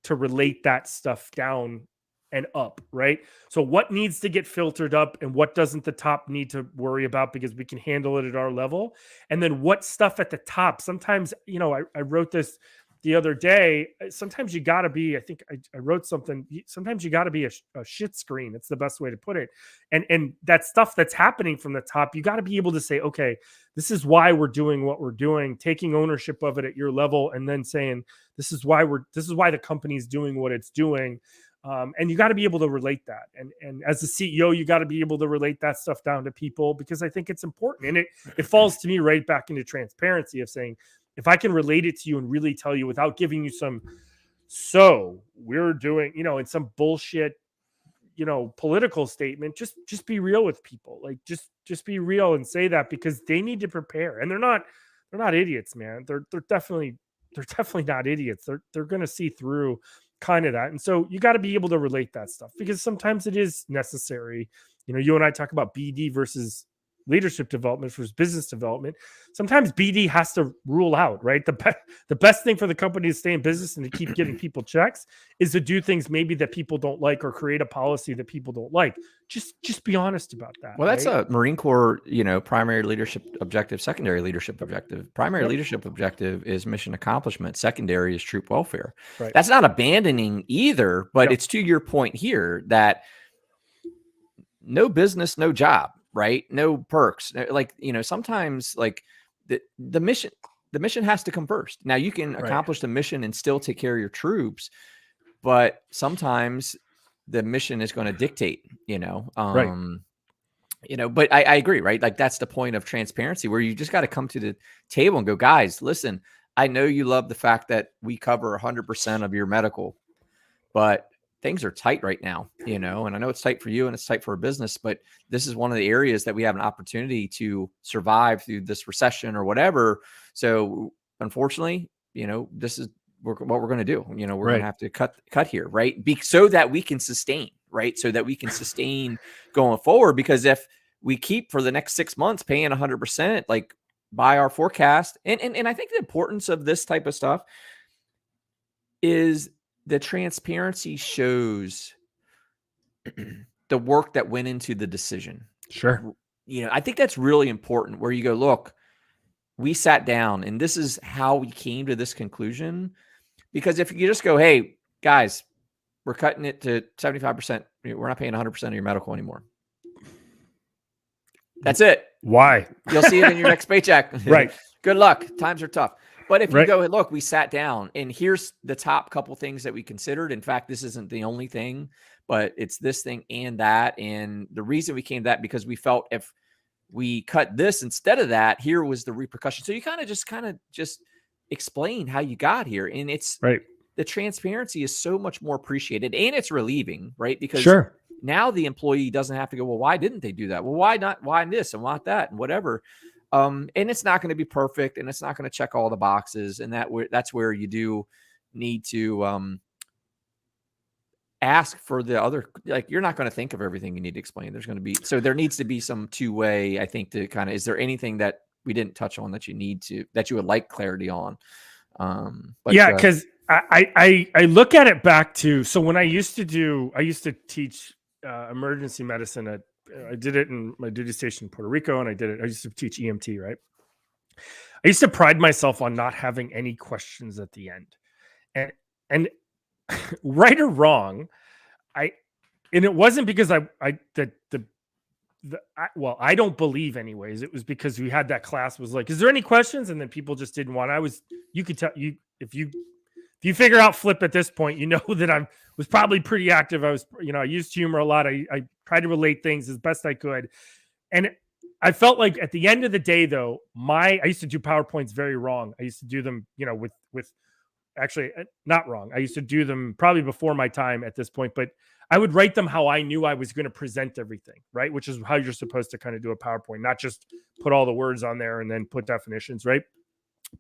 to relate that stuff down and up, right? So what needs to get filtered up and what doesn't the top need to worry about because we can handle it at our level? And then what stuff at the top, sometimes, I wrote this the other day. Sometimes you got to be, I think I wrote something, sometimes you got to be a shit screen. It's the best way to put it. And that stuff that's happening from the top, you got to be able to say, okay, this is why we're doing what we're doing, taking ownership of it at your level, and then saying, this is why the company's doing what it's doing. And you got to be able to relate that. And as a CEO, you got to be able to relate that stuff down to people, because I think it's important. And it falls to me right back into transparency of saying, if I can relate it to you and really tell you without giving you so we're doing, in some bullshit, political statement, just be real with people. Like, just be real and say that, because they need to prepare. And they're not idiots, man. They're definitely not idiots. They're going to see through kind of that. And so you got to be able to relate that stuff, because sometimes it is necessary. You and I talk about BD versus leadership development versus business development, sometimes BD has to rule out, right? The best thing for the company to stay in business and to keep giving people checks is to do things maybe that people don't like, or create a policy that people don't like. Just be honest about that. Well, that's right? a Marine Corps, primary leadership objective, secondary leadership objective. Primary leadership objective is mission accomplishment. Secondary is troop welfare. Right. That's not abandoning either, but it's to your point here that no business, no job, right? No perks. Like, sometimes like the mission has to come first. Now you can accomplish the mission and still take care of your troops, but sometimes the mission is going to dictate, but I agree, right? Like that's the point of transparency, where you just got to come to the table and go, guys, listen, I know you love the fact that we cover 100% of your medical, but things are tight right now, and I know it's tight for you and it's tight for a business, but this is one of the areas that we have an opportunity to survive through this recession or whatever. So unfortunately, this is what we're going to do. We're going to have to cut here, right? So that we can sustain, right? So that we can sustain going forward, because if we keep for the next 6 months paying 100%, like by our forecast, and I think the importance of this type of stuff is the transparency shows the work that went into the decision. Sure. I think that's really important, where you go, look, we sat down and this is how we came to this conclusion. Because if you just go, hey, guys, we're cutting it to 75%, we're not paying 100% of your medical anymore. That's it. Why? You'll see it in your next paycheck. Right. Good luck. Times are tough. But if you go, look, we sat down and here's the top couple things that we considered. In fact, this isn't the only thing, but it's this thing and that. And the reason we came to that, because we felt if we cut this instead of that, here was the repercussion. So you kind of just explain how you got here. And it's the transparency is so much more appreciated, and it's relieving, right? Because now the employee doesn't have to go, well, why didn't they do that? Well, why not? Why this and why that and whatever. And it's not going to be perfect, and it's not going to check all the boxes. And that's where you do need to ask for the other, like, you're not going to think of everything you need to explain. There needs to be some two-way, I think, to kind of, is there anything that we didn't touch on that you would like clarity on? Because I look at it back to, so when I used to teach emergency medicine I did it in my duty station in Puerto Rico, and I used to teach EMT, right? I used to pride myself on not having any questions at the end, and right or wrong, and it wasn't because I I don't believe anyways. It was because we had that class was like, is there any questions? And then people just didn't want. You could tell if you figure out Flip at this point, that I was probably pretty active. I was, I used humor a lot. I tried to relate things as best I could. And I felt like at the end of the day, though, I used to do PowerPoints very wrong. I used to do them, with actually not wrong. I used to do them probably before my time at this point, but I would write them how I knew I was going to present everything, right? Which is how you're supposed to kind of do a PowerPoint, not just put all the words on there and then put definitions, right?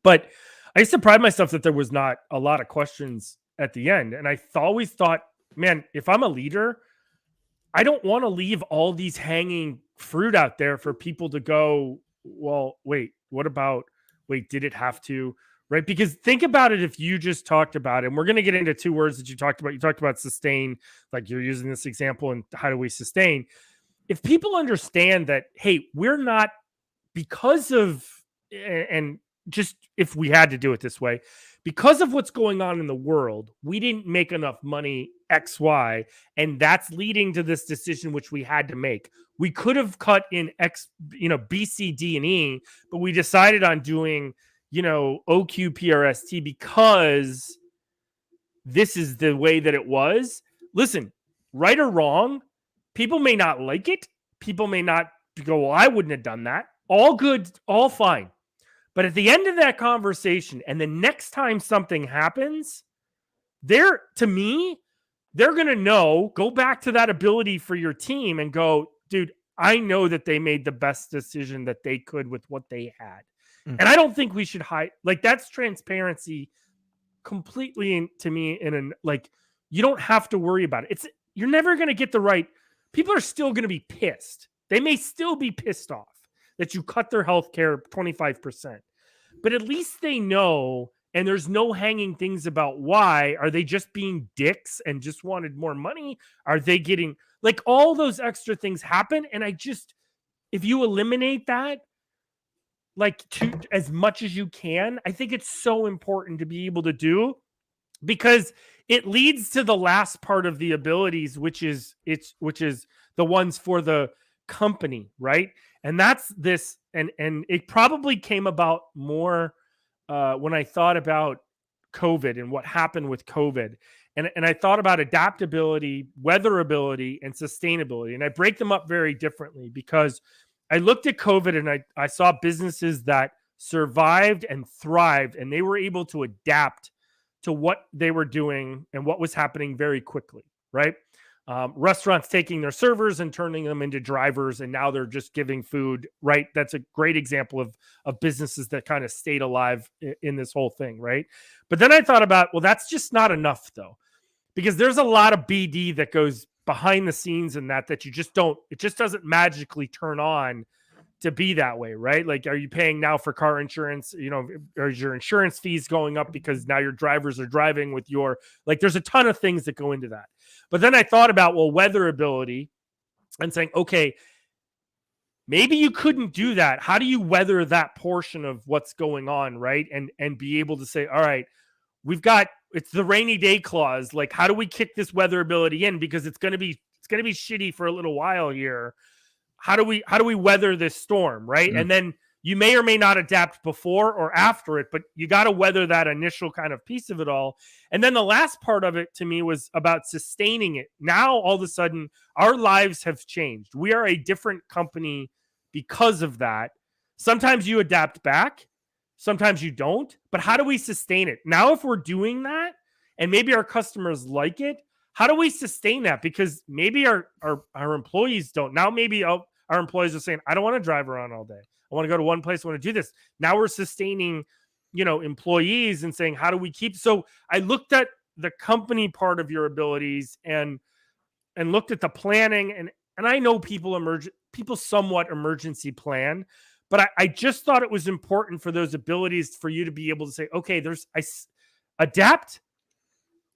But I used to pride myself that there was not a lot of questions at the end. And I always thought, man, if I'm a leader, I don't want to leave all these hanging fruit out there for people to go, well, wait, did it have to? Right? Because think about it, if you just talked about it, and we're going to get into two words that you talked about. You talked about sustain, like you're using this example, and how do we sustain? If people understand that, hey, we're not, because of, and just if we had to do it this way, because of what's going on in the world, we didn't make enough money XY, and that's leading to this decision which we had to make. We could have cut in X, B, C, D, and E, but we decided on doing, OQ, PRST because this is the way that it was. Listen, right or wrong, people may not like it. People may not go, well, I wouldn't have done that. All good, all fine. But at the end of that conversation, and the next time something happens, to me, they're going to know, go back to that ability for your team and go, dude, I know that they made the best decision that they could with what they had. Mm-hmm. And I don't think we should hide. Like, that's transparency completely to me. You don't have to worry about it. You're never going to get the right. People are still going to be pissed. They may still be pissed off. that you cut their health care 25%. But at least they know, and there's no hanging things about why. Are they just being dicks and just wanted more money? Are they getting, like, all those extra things happen? And if you eliminate that, like, to as much as you can, I think it's so important to be able to do, because it leads to the last part of the abilities, which is the ones for the company, right? And that's this, and it probably came about more when I thought about COVID and what happened with COVID. And I thought about adaptability, weatherability, and sustainability. And I break them up very differently, because I looked at COVID and I saw businesses that survived and thrived, and they were able to adapt to what they were doing and what was happening very quickly, right? Restaurants taking their servers and turning them into drivers, and now they're just giving food, right? That's a great example of businesses that kind of stayed alive in this whole thing, right? But then I thought about, well, that's just not enough, though, because there's a lot of BD that goes behind the scenes in that you just don't, it just doesn't magically turn on to be that way, right? Like, are you paying now for car insurance? Are your insurance fees going up because now your drivers are driving with your, like, there's a ton of things that go into that. But then I thought about, well, weatherability, and saying, okay, maybe you couldn't do that. How do you weather that portion of what's going on, right? And be able to say, all right, it's the rainy day clause. Like, how do we kick this weatherability in? Because it's going to be shitty for a little while here. How do we weather this storm, right? Mm-hmm. And then you may or may not adapt before or after it, but you got to weather that initial kind of piece of it all. And then the last part of it to me was about sustaining it. Now, all of a sudden, our lives have changed. We are a different company because of that. Sometimes you adapt back, sometimes you don't, but how do we sustain it? Now, if we're doing that and maybe our customers like it, how do we sustain that? Because maybe our employees don't. Now, maybe our employees are saying, I don't want to drive around all day. I want to go to one place. I want to do this. Now we're sustaining, employees and saying, how do we keep? So I looked at the company part of your abilities and looked at the planning, and I know people somewhat emergency plan, but I just thought it was important for those abilities for you to be able to say, okay, adapt,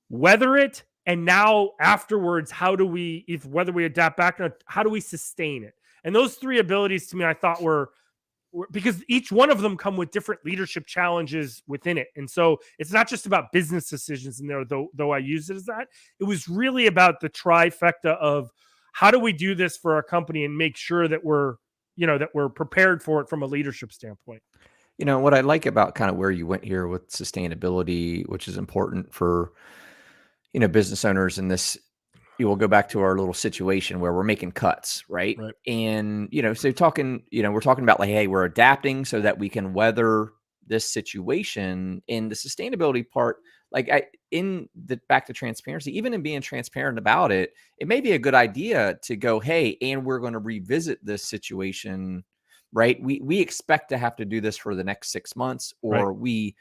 weather it. And now afterwards, whether we adapt back or not, how do we sustain it? And those three abilities to me, I thought were because each one of them come with different leadership challenges within it. And so it's not just about business decisions in there, though I use it as that. It was really about the trifecta of how do we do this for our company and make sure that we're prepared for it from a leadership standpoint. What I like about kind of where you went here with sustainability, which is important for, business owners in this, you will go back to our little situation where we're making cuts, right? And, so we're talking about like, hey, we're adapting so that we can weather this situation. In the sustainability part, like back to transparency, even in being transparent about it, it may be a good idea to go, hey, and we're going to revisit this situation, right? We expect to have to do this for the next 6 months, or we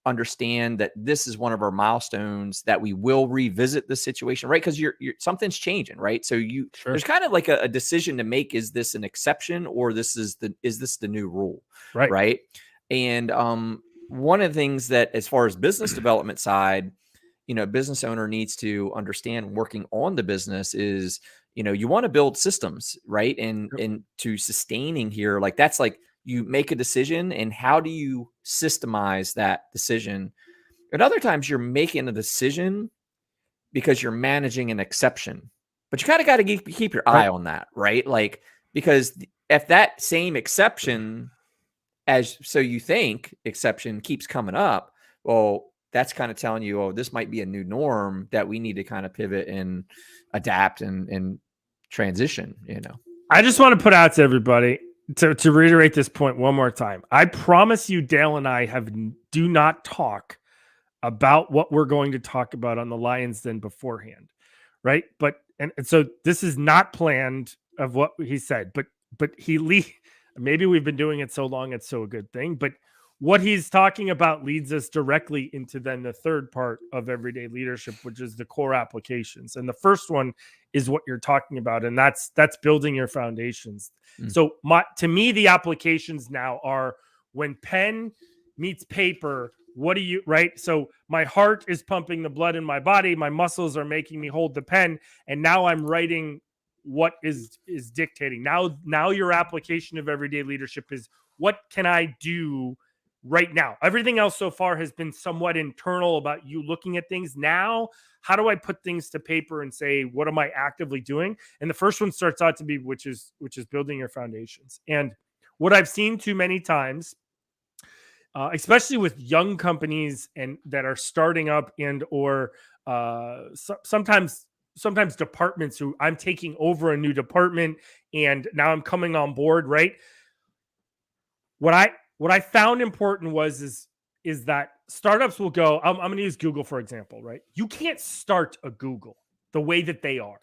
understand that this is one of our milestones that we will revisit the situation, right? Because you're something's changing, right? So there's kind of like a decision to make. Is this an exception, or is this the new rule? Right. And one of the things that, as far as business development side, business owner needs to understand working on the business is, you want to build systems, right? And to sustaining here, like that's like, you make a decision, and how do you systemize that decision? At other times, you're making a decision because you're managing an exception, but you kind of got to keep your eye on that, right? Like, because if that same exception, exception keeps coming up, well, that's kind of telling you, oh, this might be a new norm that we need to kind of pivot and adapt and transition, I just want to put out to everybody, to reiterate this point one more time. I promise you, Dale and I do not talk about what we're going to talk about on the Lions Den beforehand, right? But and so this is not planned of what he said, but maybe we've been doing it so long, it's so a good thing. But what he's talking about leads us directly into then the third part of everyday leadership, which is the core applications. And the first one is what you're talking about, and that's building your foundations. So to me, the applications now are when pen meets paper. What do you, right? So my heart is pumping the blood in my body, my muscles are making me hold the pen, and now I'm writing what is dictating. Now your application of everyday leadership is, what can I do right now? Everything else so far has been somewhat internal about you looking at things. Now, how do I put things to paper and say, what am I actively doing? And the first one starts out to be, which is building your foundations. And what I've seen too many times, especially with young companies and that are starting up, and or sometimes departments who I'm taking over a new department and now I'm coming on board, right? What I found important is that startups will go, I'm going to use Google, for example, right? You can't start a Google the way that they are,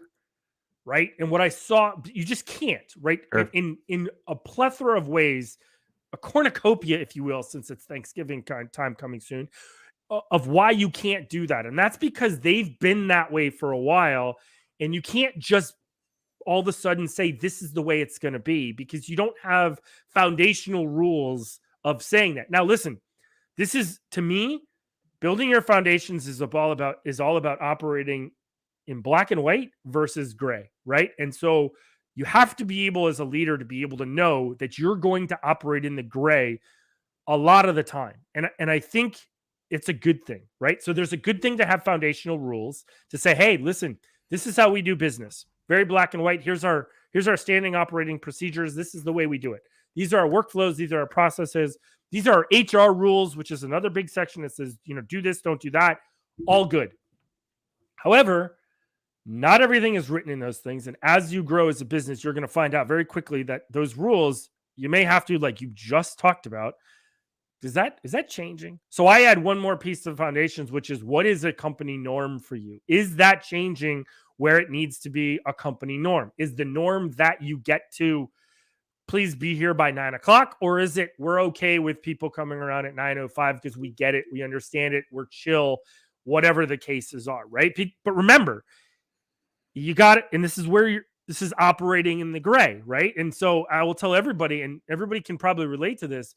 right? And what I saw, you just can't, right? Sure. In a plethora of ways, a cornucopia, if you will, since it's Thanksgiving time coming soon, of why you can't do that. And that's because they've been that way for a while, and you can't just all of a sudden say this is the way it's going to be, because you don't have foundational rules of saying that. Now, listen, this is, to me, building your foundations is all about operating in black and white versus gray, right? And so you have to be able, as a leader, to be able to know that you're going to operate in the gray a lot of the time. And I think it's a good thing, right? So there's a good thing to have foundational rules to say, hey, listen, this is how we do business. Very black and white. Here's our standing operating procedures. This is the way we do it. These are our workflows. These are our processes. These are our HR rules, which is another big section that says, do this, don't do that. All good. However, not everything is written in those things. And as you grow as a business, you're going to find out very quickly that those rules, you may have to, like you just talked about, is that changing? So I add one more piece of foundations, which is, what is a company norm for you? Is that changing where it needs to be a company norm? Is the norm that you get to, please be here by 9:00? Or is it, we're okay with people coming around at 9:05 because we get it, we understand it, we're chill, whatever the cases are, right? But remember, you got it. And this is where this is operating in the gray, right? And so I will tell everybody, and everybody can probably relate to this.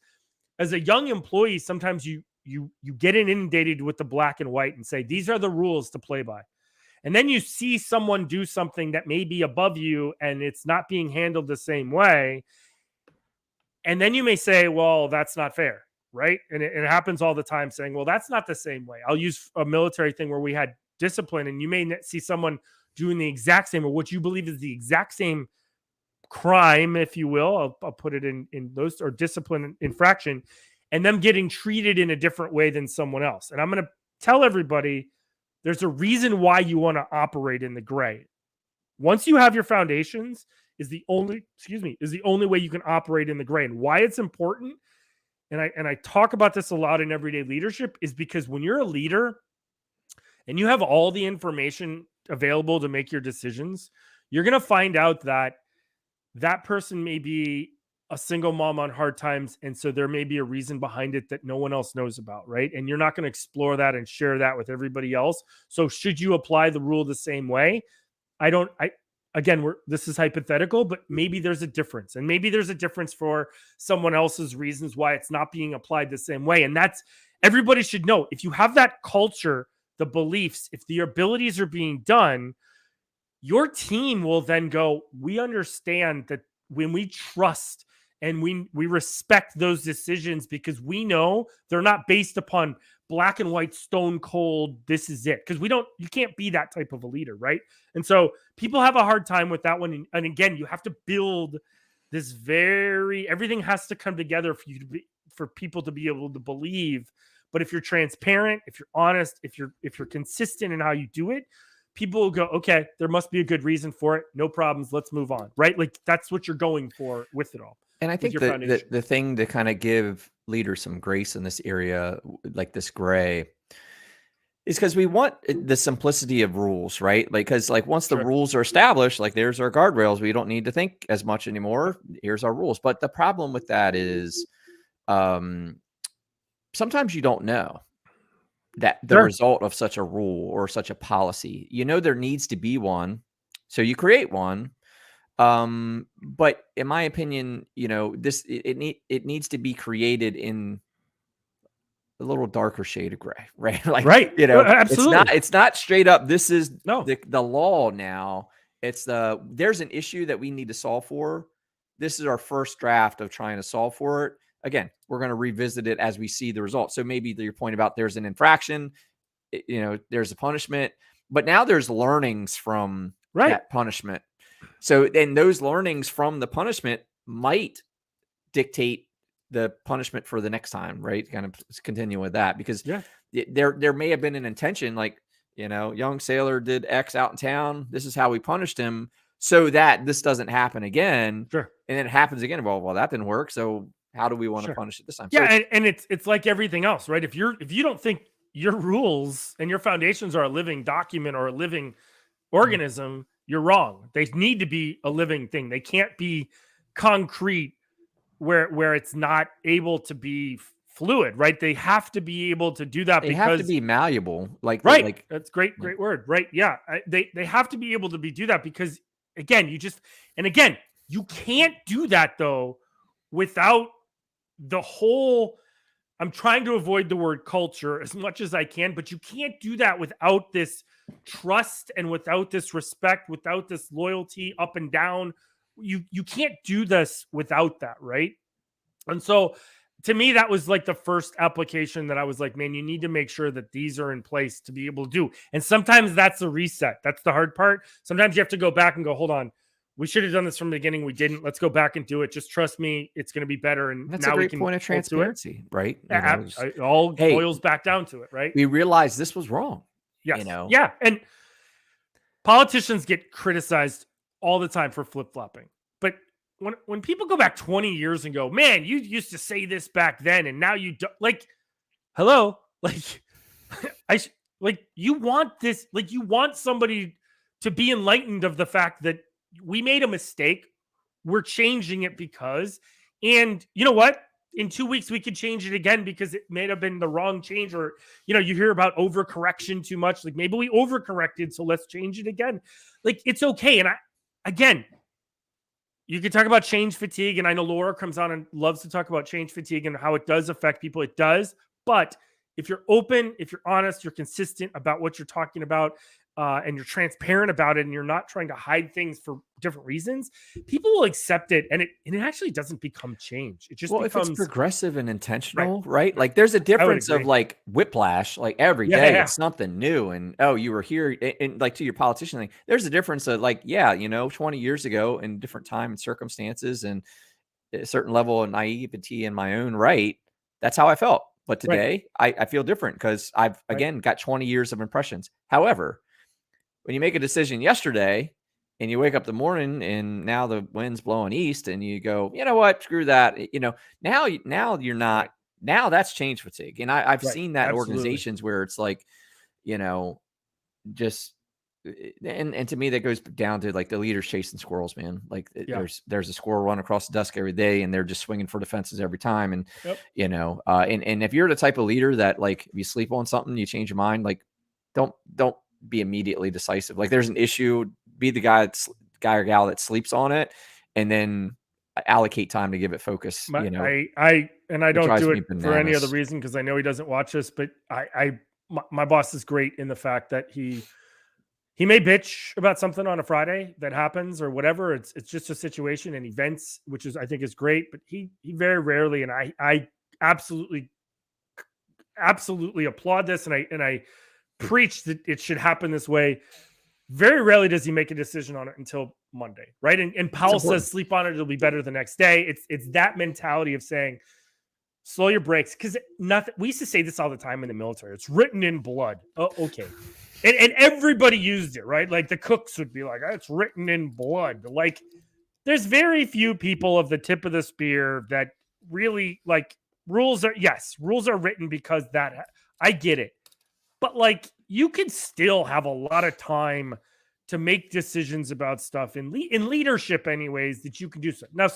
As a young employee, sometimes you get inundated with the black and white and say, these are the rules to play by. And then you see someone do something that may be above you and it's not being handled the same way. And then you may say, well, that's not fair, right? And it happens all the time, saying, well, that's not the same way. I'll use a military thing where we had discipline, and you may see someone doing the exact same, or what you believe is the exact same crime, if you will, I'll put it in those, or discipline infraction, and them getting treated in a different way than someone else. And I'm going to tell everybody, there's a reason why you want to operate in the gray. Once you have your foundations, is the only way you can operate in the gray. And why it's important, and I talk about this a lot in everyday leadership, is because when you're a leader and you have all the information available to make your decisions, you're going to find out that person may be a single mom on hard times. And so there may be a reason behind it that no one else knows about, right? And you're not going to explore that and share that with everybody else. So should you apply the rule the same way? This is hypothetical, but maybe there's a difference. And maybe there's a difference for someone else's reasons why it's not being applied the same way. And that's, everybody should know, if you have that culture, the beliefs, if the abilities are being done, your team will then go, we understand that when we trust and we respect those decisions, because we know they're not based upon black and white, stone cold, this is it. Because you can't be that type of a leader, right? And so people have a hard time with that one. And again, you have to build this everything has to come together for people to be able to believe. But if you're transparent, if you're honest, if you're consistent in how you do it, people will go, okay, there must be a good reason for it. No problems. Let's move on, right? Like, that's what you're going for with it all. And I think the thing to kind of give leaders some grace in this area, like this gray, is because we want the simplicity of rules, right? Like, because like once the rules are established, like there's our guardrails, we don't need to think as much anymore. Here's our rules. But the problem with that is sometimes you don't know that the Sure. result of such a rule or such a policy. There needs to be one, so you create one. But in my opinion, it needs to be created in a little darker shade of gray, right? Like, Right. Absolutely. it's not straight up. This is No. the law now. There's an issue that we need to solve for. This is our first draft of trying to solve for it. Again, we're going to revisit it as we see the results. So maybe your point about there's an infraction, there's a punishment, but now there's learnings from that punishment. So then those learnings from the punishment might dictate the punishment for the next time, right? Kind of continue with that, because there may have been an intention, like, young sailor did X out in town. This is how we punished him so that this doesn't happen again. Sure. And then it happens again. Well, that didn't work. So how do we want to punish it this time? Yeah. And it's like everything else, right? If you don't think your rules and your foundations are a living document or a living organism, you're wrong. They need to be a living thing. They can't be concrete where it's not able to be fluid, right? They have to be able to do that. They have to be malleable. Like That's great word. Right. Yeah. They have to be able to do that, because again, you can't do that though without the whole, I'm trying to avoid the word culture as much as I can, but you can't do that without this trust and without this respect, without this loyalty up and down. You can't do this without that, right? And so to me, that was like the first application that I was like, man, you need to make sure that these are in place to be able to do. And sometimes that's a reset. That's the hard part. Sometimes you have to go back and go, hold on, we should have done this from the beginning. We didn't. Let's go back and do it. Just trust me. It's going to be better. And that's now a great we can point of transparency, right? It all boils back down to it, right? We realized this was wrong. Yes. Yeah. And politicians get criticized all the time for flip-flopping. But when people go back 20 years and go, man, you used to say this back then, and now you don't, like, hello, like, you want this, like, you want somebody to be enlightened of the fact that we made a mistake. We're changing it and you know what? In 2 weeks, we could change it again because it may have been the wrong change, or, you hear about overcorrection too much. Like, maybe we overcorrected, so let's change it again. Like, it's okay. And again, you can talk about change fatigue. And I know Laura comes on and loves to talk about change fatigue and how it does affect people. It does. But if you're open, if you're honest, you're consistent about what you're talking about, and you're transparent about it, and you're not trying to hide things for different reasons, people will accept it. And it actually doesn't become change. It just becomes, if it's progressive and intentional, right? Like, there's a difference of like whiplash, like every day it's something new. And, oh, you were here. And like, to your politician thing, there's a difference of like, 20 years ago in different time and circumstances and a certain level of naivety in my own right, that's how I felt. But today I feel different because I've, again, got 20 years of impressions. However, when you make a decision yesterday and you wake up the morning and now the wind's blowing east and you go, you know what, screw that. Now you're not, now that's change fatigue. And I've seen that in organizations where it's like, just, and to me, that goes down to like the leaders chasing squirrels, man. Like there's a squirrel run across the desk every day and they're just swinging for the fences every time. And, and if you're the type of leader that, like, if you sleep on something, you change your mind, like, don't be immediately decisive. Like, there's an issue, be the guy or gal that sleeps on it, and then allocate time to give it focus. I don't do it for any other reason, because I know he doesn't watch this, but my boss is great in the fact that he may bitch about something on a Friday that happens or whatever. It's just a situation and events, which I think is great, but he very rarely, and I absolutely applaud this, and I preach that it should happen this way. Very rarely does he make a decision on it until Monday, right? And Powell says sleep on it, it'll be better the next day. It's that mentality of saying slow your brakes, because we used to say this all the time in the military. It's written in blood. Oh, okay. And everybody used it, right? Like the cooks would be like, it's written in blood. Like, there's very few people of the tip of the spear that really, like, rules are written because that, I get it. But, like, you can still have a lot of time to make decisions about stuff in leadership anyways, that you can do so. Now,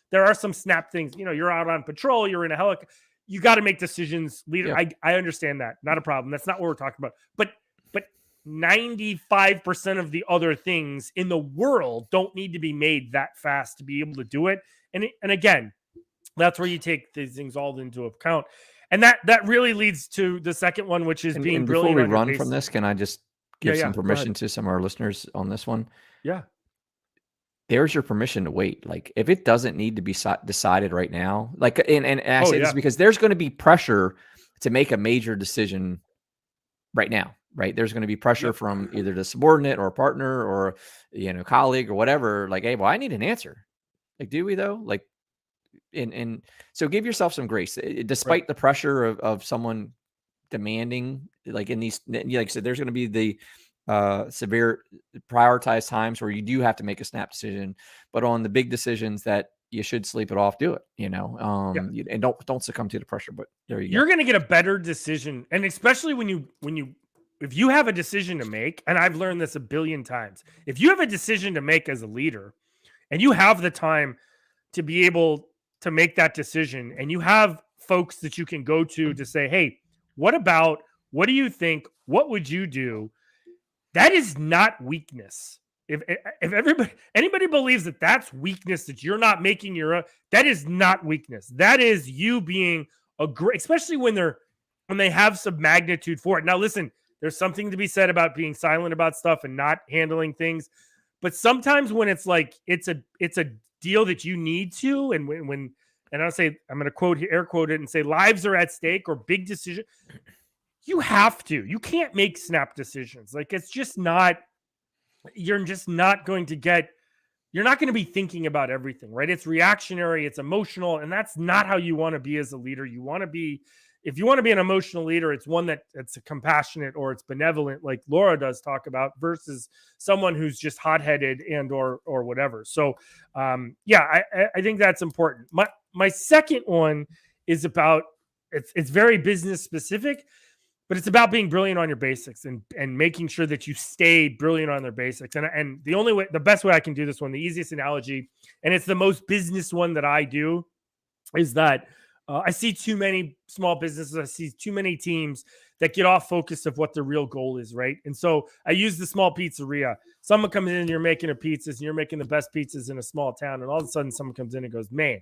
there are some snap things, you're out on patrol, you're in a helicopter. you got to make decisions, leader. Yeah. I understand that. Not a problem. That's not what we're talking about. But 95% of the other things in the world don't need to be made that fast to be able to do it. And again, that's where you take these things all into account. And that really leads to the second one, which is being brilliant. Before we run from this, can I just give some Go permission ahead. to some of our listeners on this one? Yeah. There's your permission to wait. Like if it doesn't need to be decided right now, like, and I say this because there's going to be pressure to make a major decision right now, right? There's going to be pressure from either the subordinate or a partner or, colleague or whatever. Like, hey, well, I need an answer. Like, do we though? Like, and so give yourself some grace, despite the pressure of someone demanding, like in these, like I said, there's going to be the severe prioritized times where you do have to make a snap decision, but on the big decisions that you should sleep it off, do it, and don't succumb to the pressure. But there you go. You're going to get a better decision. And especially if you have a decision to make, and I've learned this a billion times, if you have a decision to make as a leader and you have the time to be able to make that decision, and you have folks that you can go to say, hey, what do you think? What would you do? That is not weakness. If anybody believes that that's weakness, that you're not making your own, that is not weakness. That is you being a great, especially when they have some magnitude for it. Now, listen, there's something to be said about being silent about stuff and not handling things. But sometimes when it's like, it's a deal that you need to, and I'll say, I'm going to air quote it and say lives are at stake or big decision. You have to. You can't make snap decisions. Like it's just not. You're just not going to get. You're not going to be thinking about everything, right? It's reactionary. It's emotional, and that's not how you want to be as a leader. You want to be. If you want to be an emotional leader, it's one that's compassionate or it's benevolent, like Laura does talk about, versus someone who's just hot-headed and or whatever. So, I think that's important. My second one is about it's very business specific, but it's about being brilliant on your basics and making sure that you stay brilliant on their basics. And the best way I can do this one, the easiest analogy, and it's the most business one that I do, is that I see too many small businesses. I see too many teams that get off focus of what the real goal is, right? And so I use the small pizzeria. Someone comes in and you're making a pizzas and you're making the best pizzas in a small town. And all of a sudden someone comes in and goes, man,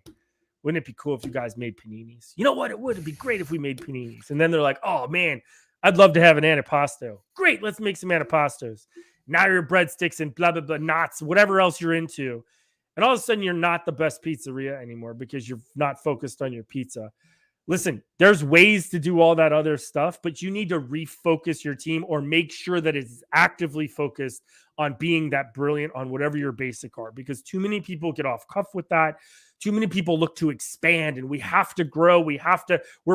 wouldn't it be cool if you guys made paninis? You know what? It would. It'd be great if we made paninis. And then they're like, oh, man, I'd love to have an antipasto. Great. Let's make some antipastos. Now your breadsticks and blah, blah, blah, knots, whatever else you're into. And all of a sudden, you're not the best pizzeria anymore because you're not focused on your pizza. Listen, there's ways to do all that other stuff, but you need to refocus your team or make sure that it's actively focused on being that brilliant on whatever your basic are, because too many people get off cuff with that. Too many people look to expand and we have to grow. We're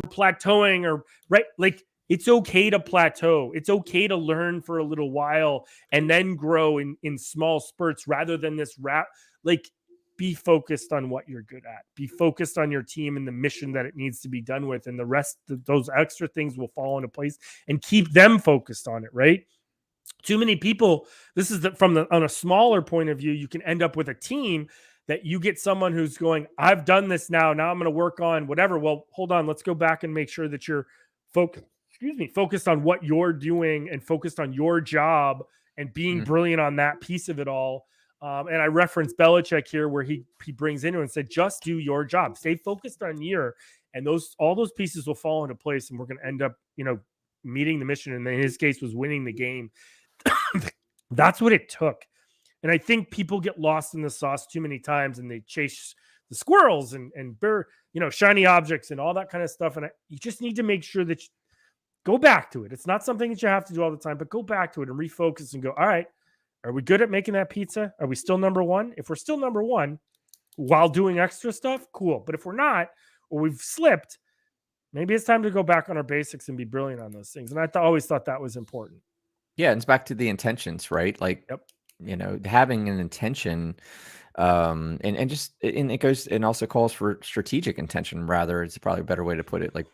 plateauing or right. Like it's okay to plateau. It's okay to learn for a little while and then grow in small spurts rather than this like be focused on what you're good at. Be focused on your team and the mission that it needs to be done with. And the rest of those extra things will fall into place and keep them focused on it, right? Too many people, this is on a smaller point of view, you can end up with a team that you get someone who's going, I've done this now. Now I'm going to work on whatever. Well, hold on. Let's go back and make sure that you're focused on what you're doing and focused on your job and being brilliant on that piece of it all. And I referenced Belichick here where he brings into it and said, just do your job, stay focused on and all those pieces will fall into place. And we're going to end up, meeting the mission. And in his case was winning the game. That's what it took. And I think people get lost in the sauce too many times and they chase the squirrels and shiny objects and all that kind of stuff. And you just need to make sure that you go back to it. It's not something that you have to do all the time, but go back to it and refocus and go, all right, are we good at making that pizza? Are we still number one? If we're still number one while doing extra stuff, cool. But if we're not, or we've slipped, maybe it's time to go back on our basics and be brilliant on those things. And I always thought that was important. Yeah. It's back to the intentions, right? Like, having an intention, and it goes and also calls for strategic intention. Rather, it's probably a better way to put it. Like,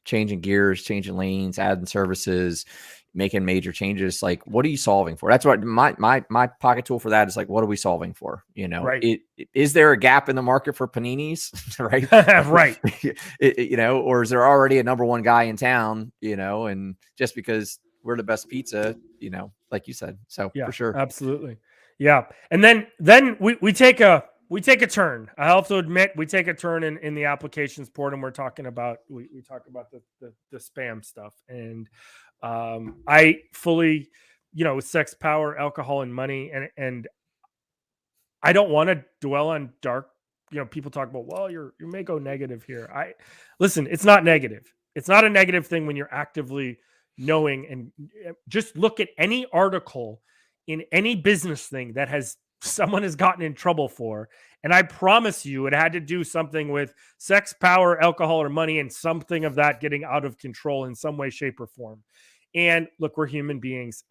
changing gears, changing lanes, adding services, making major changes. Like, what are you solving for? That's what my pocket tool for that is like, what are we solving for? Right. Is there a gap in the market for paninis, right? Right. Or is there already a number one guy in town, and just because we're the best pizza, like you said. So Yeah, for sure. absolutely. Yeah. And then we take a turn. I have to admit we take a turn in the applications port, and we're talking about we talk about the spam stuff. And I fully, sex, power, alcohol, and money, and I don't want to dwell on dark. People talk about, well, you may go negative here. Listen, it's not negative. It's not a negative thing when you're actively knowing, and just look at any article in any business thing that someone has gotten in trouble for. And I promise you it had to do something with sex, power, alcohol, or money, and something of that getting out of control in some way, shape, or form. And look, we're human beings.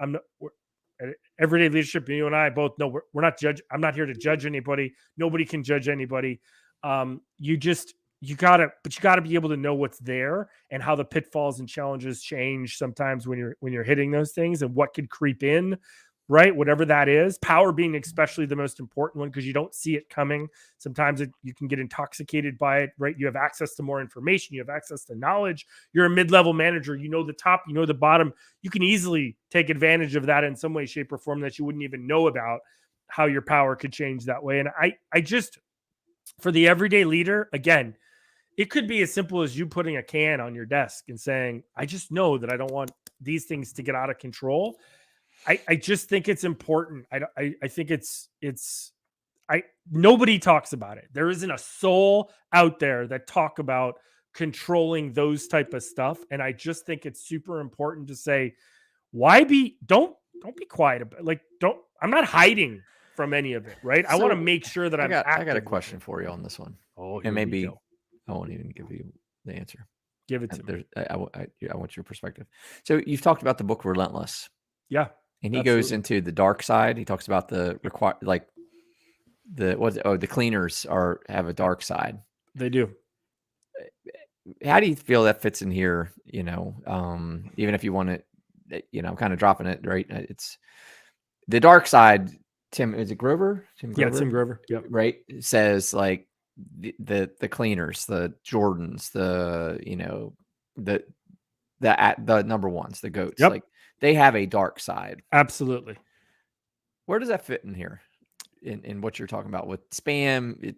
Everyday leadership, you and I both know we're not judge. I'm not here to judge anybody. Nobody can judge anybody. You gotta be able to know what's there and how the pitfalls and challenges change sometimes when you're hitting those things, and what could creep in, right? Whatever that is, power being especially the most important one, because you don't see it coming. Sometimes you can get intoxicated by it, right? You have access to more information. You have access to knowledge. You're a mid-level manager. You know the top, you know the bottom. You can easily take advantage of that in some way, shape, or form that you wouldn't even know about, how your power could change that way. And I just, for the everyday leader, again, it could be as simple as you putting a can on your desk and saying, I just know that I don't want these things to get out of control. I just think it's important. I think nobody talks about it. There isn't a soul out there that talk about controlling those type of stuff. And I just think it's super important to say, don't be quiet about it. I'm not hiding from any of it, right? I want to make sure that I got a question for you on this one. Oh, and maybe I won't even give you the answer. Give it to me. I want your perspective. So you've talked about the book Relentless. Yeah. And he goes into the dark side. He talks about the cleaners have a dark side. They do. How do you feel that fits in here? Even if you want it, I'm kind of dropping it, right? It's the dark side. Tim, is it Grover? Tim Grover? Yeah, Tim Grover. Yep. Right. Says like the cleaners, the Jordans, the number ones, the GOATs, yep. Like they have a dark side. Absolutely. Where does that fit in here? In what you're talking about with spam,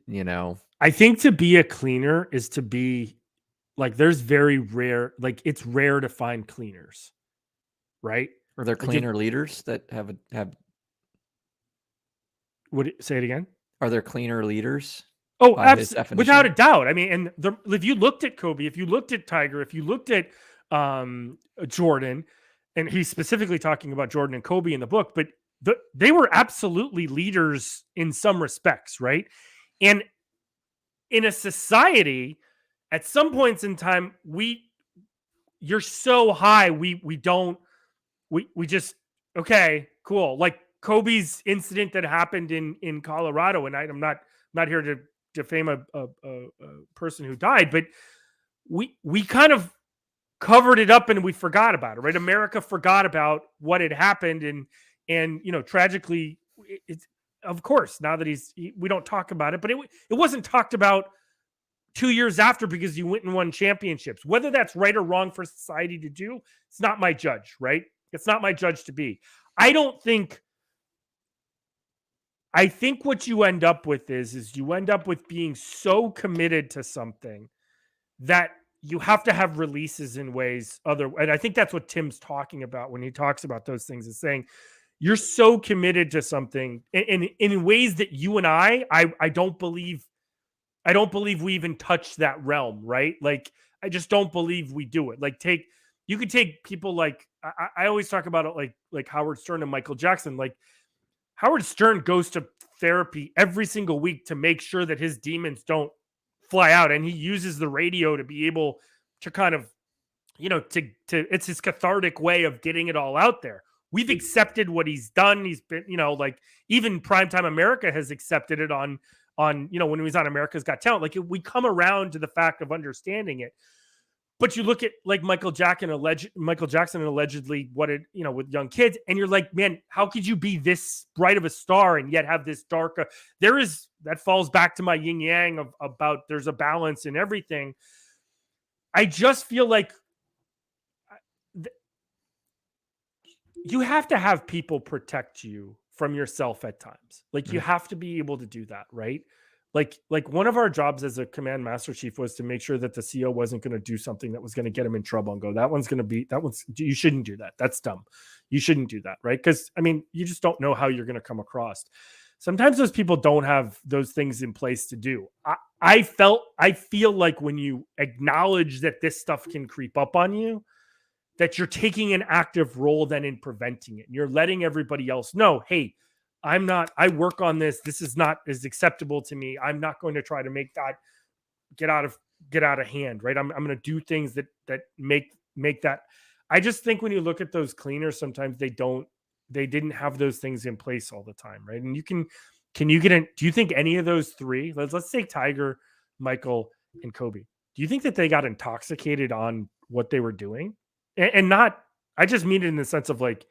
I think to be a cleaner is to be like, there's very rare, like it's rare to find cleaners, right? Are there cleaner leaders that have say it again? Are there cleaner leaders? Oh, absolutely, without a doubt. I mean, and if you looked at Kobe, if you looked at Tiger, if you looked at Jordan, and he's specifically talking about Jordan and Kobe in the book, but they were absolutely leaders in some respects, right? And in a society, at some points in time, you're so high, we just, okay, cool. Like Kobe's incident that happened in Colorado, and I'm not here to defame a person who died, but we kind of covered it up and we forgot about it, right? America forgot about what had happened, and tragically, it's, of course, now that we don't talk about it, but it wasn't talked about 2 years after because you went and won championships. Whether that's right or wrong for society to do, it's not my judge, right? It's not my judge to be. I think what you end up with is you end up with being so committed to something that you have to have releases in ways and I think that's what Tim's talking about when he talks about those things, is saying you're so committed to something in ways that you and I don't believe we even touch that realm, right? Like, I just don't believe we do it. Like, you could take people like, I always talk about it like Howard Stern and Michael Jackson. Like, Howard Stern goes to therapy every single week to make sure that his demons don't fly out. And he uses the radio to be able to kind of, it's his cathartic way of getting it all out there. We've accepted what he's done. He's been, like even Primetime America has accepted it on, when he was on America's Got Talent. Like, we come around to the fact of understanding it. But you look at like Michael Jackson allegedly with young kids, and you're like, man, how could you be this bright of a star and yet have this dark? That falls back to my yin yang about there's a balance in everything. I just feel like you have to have people protect you from yourself at times. Like you have to be able to do that, right? Like one of our jobs as a command master chief was to make sure that the CO wasn't going to do something that was going to get him in trouble and go, you shouldn't do that. That's dumb. You shouldn't do that. Right. Cause I mean, you just don't know how you're going to come across. Sometimes those people don't have those things in place to do. I feel like when you acknowledge that this stuff can creep up on you, that you're taking an active role then in preventing it. And you're letting everybody else know, hey, I work on this. This is not as acceptable to me. I'm not going to try to make that get out of hand, right? I'm going to do things that make that. I just think when you look at those cleaners, sometimes they didn't have those things in place all the time, right? And do you think any of those three, let's say Tiger, Michael, and Kobe, do you think that they got intoxicated on what they were doing? And not, I just mean it in the sense of like,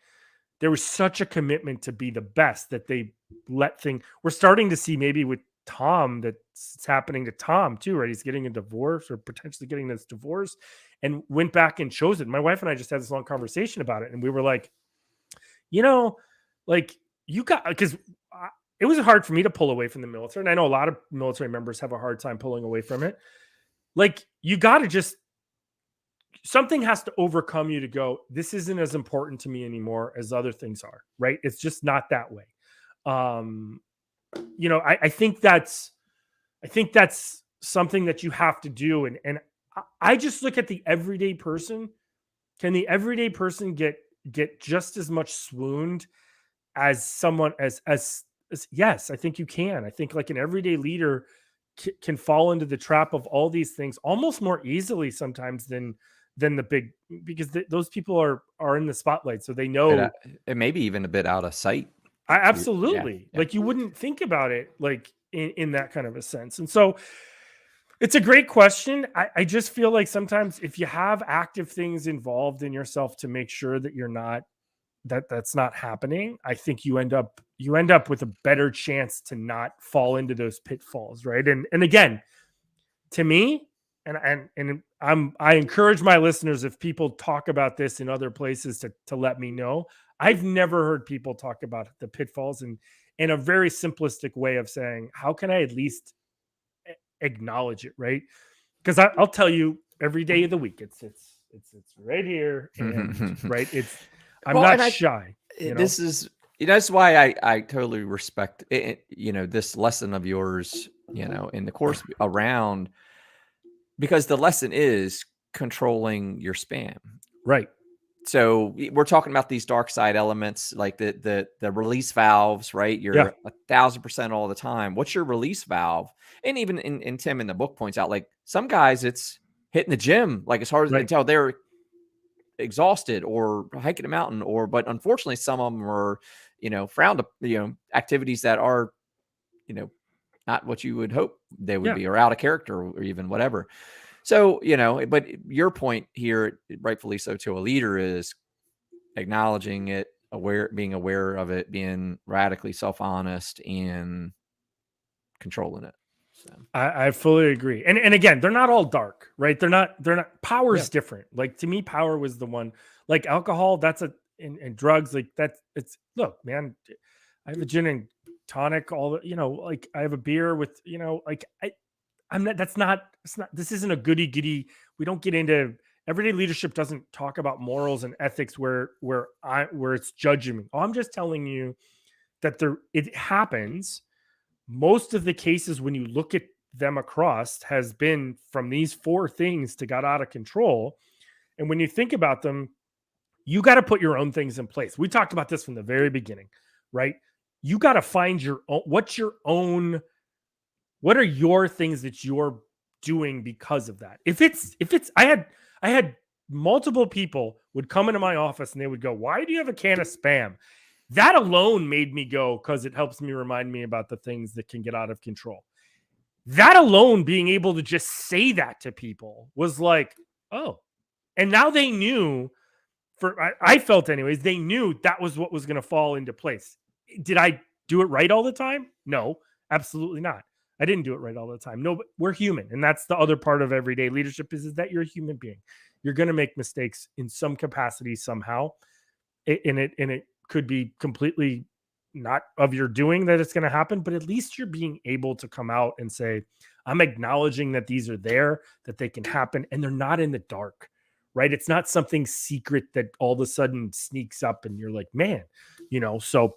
there was such a commitment to be the best that they we're starting to see maybe with Tom, that's happening to Tom too, right? He's getting a divorce or potentially getting this divorce and went back and chose it. My wife and I just had this long conversation about it. And we were like, like because it was hard for me to pull away from the military. And I know a lot of military members have a hard time pulling away from it. Like you got to something has to overcome you to go, this isn't as important to me anymore as other things are, right? It's just not that way. I think that's something that you have to do. And I just look at the everyday person. Can the everyday person get just as much swooned as someone as yes, I think you can. I think like an everyday leader can fall into the trap of all these things almost more easily sometimes than the big, because those people are in the spotlight. So they know it may be even a bit out of sight. Absolutely. Yeah. Like you wouldn't think about it like in that kind of a sense. And so it's a great question. I just feel like sometimes if you have active things involved in yourself to make sure that you're not, that's not happening, I think you end up with a better chance to not fall into those pitfalls. Right. And again, to me, and I encourage my listeners, if people talk about this in other places, to let me know. I've never heard people talk about the pitfalls in a very simplistic way of saying, how can I at least acknowledge it, right? Because I'll tell you every day of the week, it's right here, and right. I'm not shy. This is that's why I totally respect it, this lesson of yours, in the course around. Because the lesson is controlling your spam. Right. So we're talking about these dark side elements, like the release valves, right? You're 1,000% all the time. What's your release valve? And even in Tim in the book points out, like some guys, it's hitting the gym like as hard as until they're exhausted, or hiking a mountain, but unfortunately some of them are, frowned, activities that are, not what you would hope they would be, or out of character, or even whatever. So, but your point here, rightfully so, to a leader, is acknowledging it, being aware of it, being radically self-honest, and controlling it. So. I fully agree. And again, they're not all dark, right? They're not power is different. Like to me, power was the one, like alcohol, and drugs, like look, man, I have a gin and tonic, like I have a beer with, like this isn't a goody. We don't get into everyday leadership, doesn't talk about morals and ethics where it's judging me. I'm just telling you that it happens. Most of the cases when you look at them across has been from these four things to got out of control. And when you think about them, you got to put your own things in place. We talked about this from the very beginning, right? You got to find your own, what are your things that you're doing because of that? I had multiple people would come into my office and they would go, why do you have a can of Spam? That alone made me go, because it helps me remind me about the things that can get out of control. That alone, being able to just say that to people was like, Oh, and now they knew. I felt anyways, they knew that was what was going to fall into place. Did I do it right all the time? No, absolutely not. I didn't do it right all the time. No, but we're human. And that's the other part of everyday leadership is that you're a human being. You're going to make mistakes in some capacity somehow. And it could be completely not of your doing that it's going to happen, but at least you're being able to come out and say, I'm acknowledging that these are there, that they can happen, and they're not in the dark, right? It's not something secret that all of a sudden sneaks up and you're like, man, so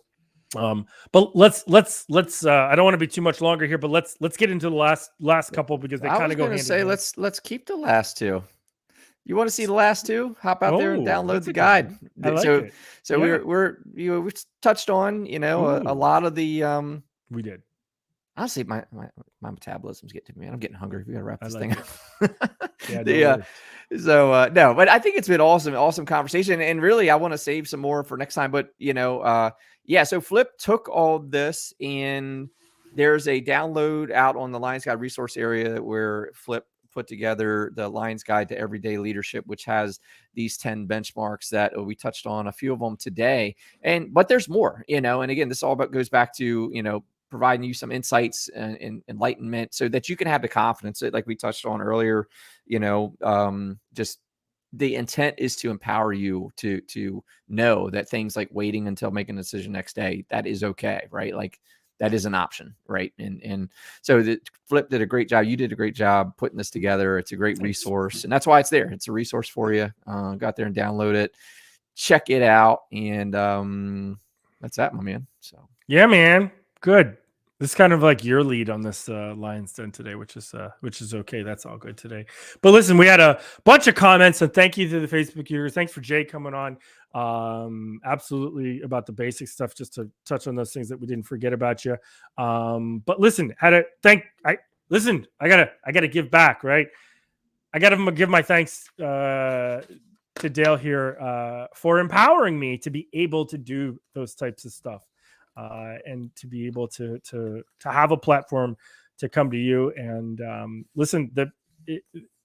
but let's I don't want to be too much longer here, but let's get into the last couple because they kind of go hand in hand. Let's keep the last two. You want to see the last two? Hop out there and download the guide. I like it. So we touched on, a lot of the we did. Honestly, my metabolism's getting to me. I'm getting hungry. We gotta wrap this thing up. No, but I think it's been awesome conversation. And really, I want to save some more for next time. But so Flip took all this, and there's a download out on the Lions Guide resource area where Flip put together the Lions Guide to Everyday Leadership, which has these 10 benchmarks that we touched on a few of them today. But there's more, and again, this all goes back to, providing you some insights and enlightenment so that you can have the confidence that, like we touched on earlier, just the intent is to empower you to know that things like waiting until making a decision next day, that is okay, right? Like that is an option, right? And so the Flip did a great job. You did a great job putting this together. It's a great resource, and that's why it's there. It's a resource for you. Go out there and download it, check it out, and that's that, my man. So yeah, man, good. This is kind of like your lead on this Lions Den today, which is okay. That's all good today. But listen, we had a bunch of comments, and thank you to the Facebook users. Thanks for Jay coming on. Absolutely about the basic stuff, just to touch on those things that we didn't forget about you. But listen, I gotta give back, right? I gotta give my thanks to Dale here for empowering me to be able to do those types of stuff. And to be able to have a platform to come to you and listen,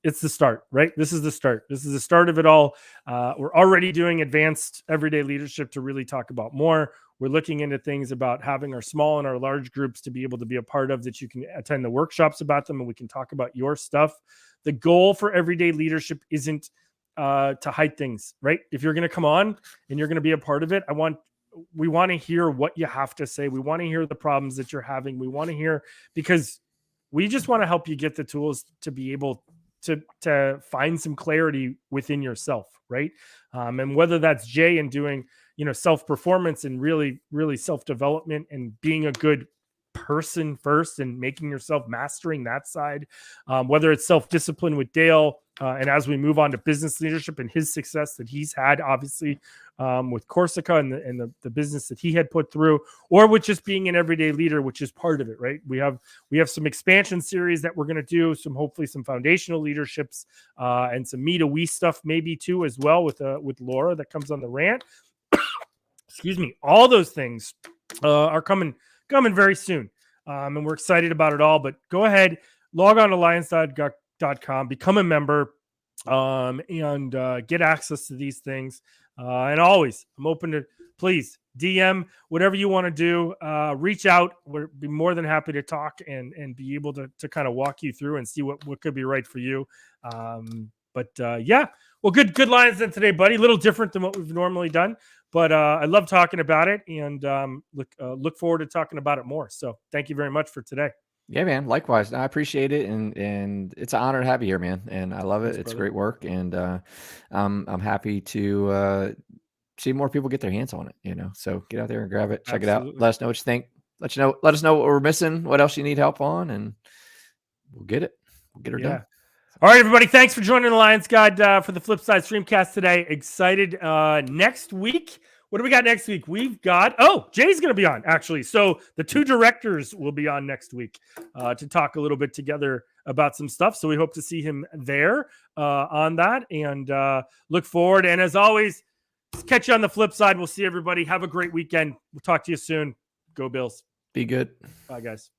it's the start, right? This is the start. This is the start of it all. We're already doing advanced everyday leadership to really talk about more. We're looking into things about having our small and our large groups to be able to be a part of, that you can attend the workshops about them and we can talk about your stuff. The goal for everyday leadership isn't to hide things, right? If you're going to come on and you're going to be a part of it, we want to hear what you have to say. We want to hear the problems that you're having. We want to hear, because we just want to help you get the tools to be able to find some clarity within yourself. Right. And whether that's Jay and doing, self-performance and really, really self-development and being a good person first and making yourself, mastering that side, whether it's self-discipline with Dale, and as we move on to business leadership and his success that he's had, obviously, with Corsica and the business that he had put through, or with just being an everyday leader, which is part of it, right? We have some expansion series that we're going to do, hopefully some foundational leaderships, and some me to we stuff maybe too as well with Laura that comes on the rant. Excuse me. All those things are coming very soon, and we're excited about it all. But go ahead, log on to lions.com, become a member, and get access to these things. And always, I'm open to, please DM whatever you want to do. Reach out. We'll be more than happy to talk and be able to kind of walk you through and see what could be right for you. Yeah, well, good Lions Den today, buddy. A little different than what we've normally done, but I love talking about it, and look forward to talking about it more. So thank you very much for today. Yeah, man. Likewise. I appreciate it. And it's an honor to have you here, man. And I love it. Thanks, it's brother. Great work. And I'm happy to see more people get their hands on it, so get out there and grab it, check Absolutely. It out. Let us know what you think. Let us know what we're missing, what else you need help on, and we'll get it. We'll get her done. All right, everybody. Thanks for joining the Lions Guide for the Flipside Streamcast today. Excited next week. What do we got next week? We've got, Jay's going to be on, actually. So the two directors will be on next week to talk a little bit together about some stuff. So we hope to see him there on that, and look forward. And as always, catch you on the flip side. We'll see everybody. Have a great weekend. We'll talk to you soon. Go Bills. Be good. Bye, guys.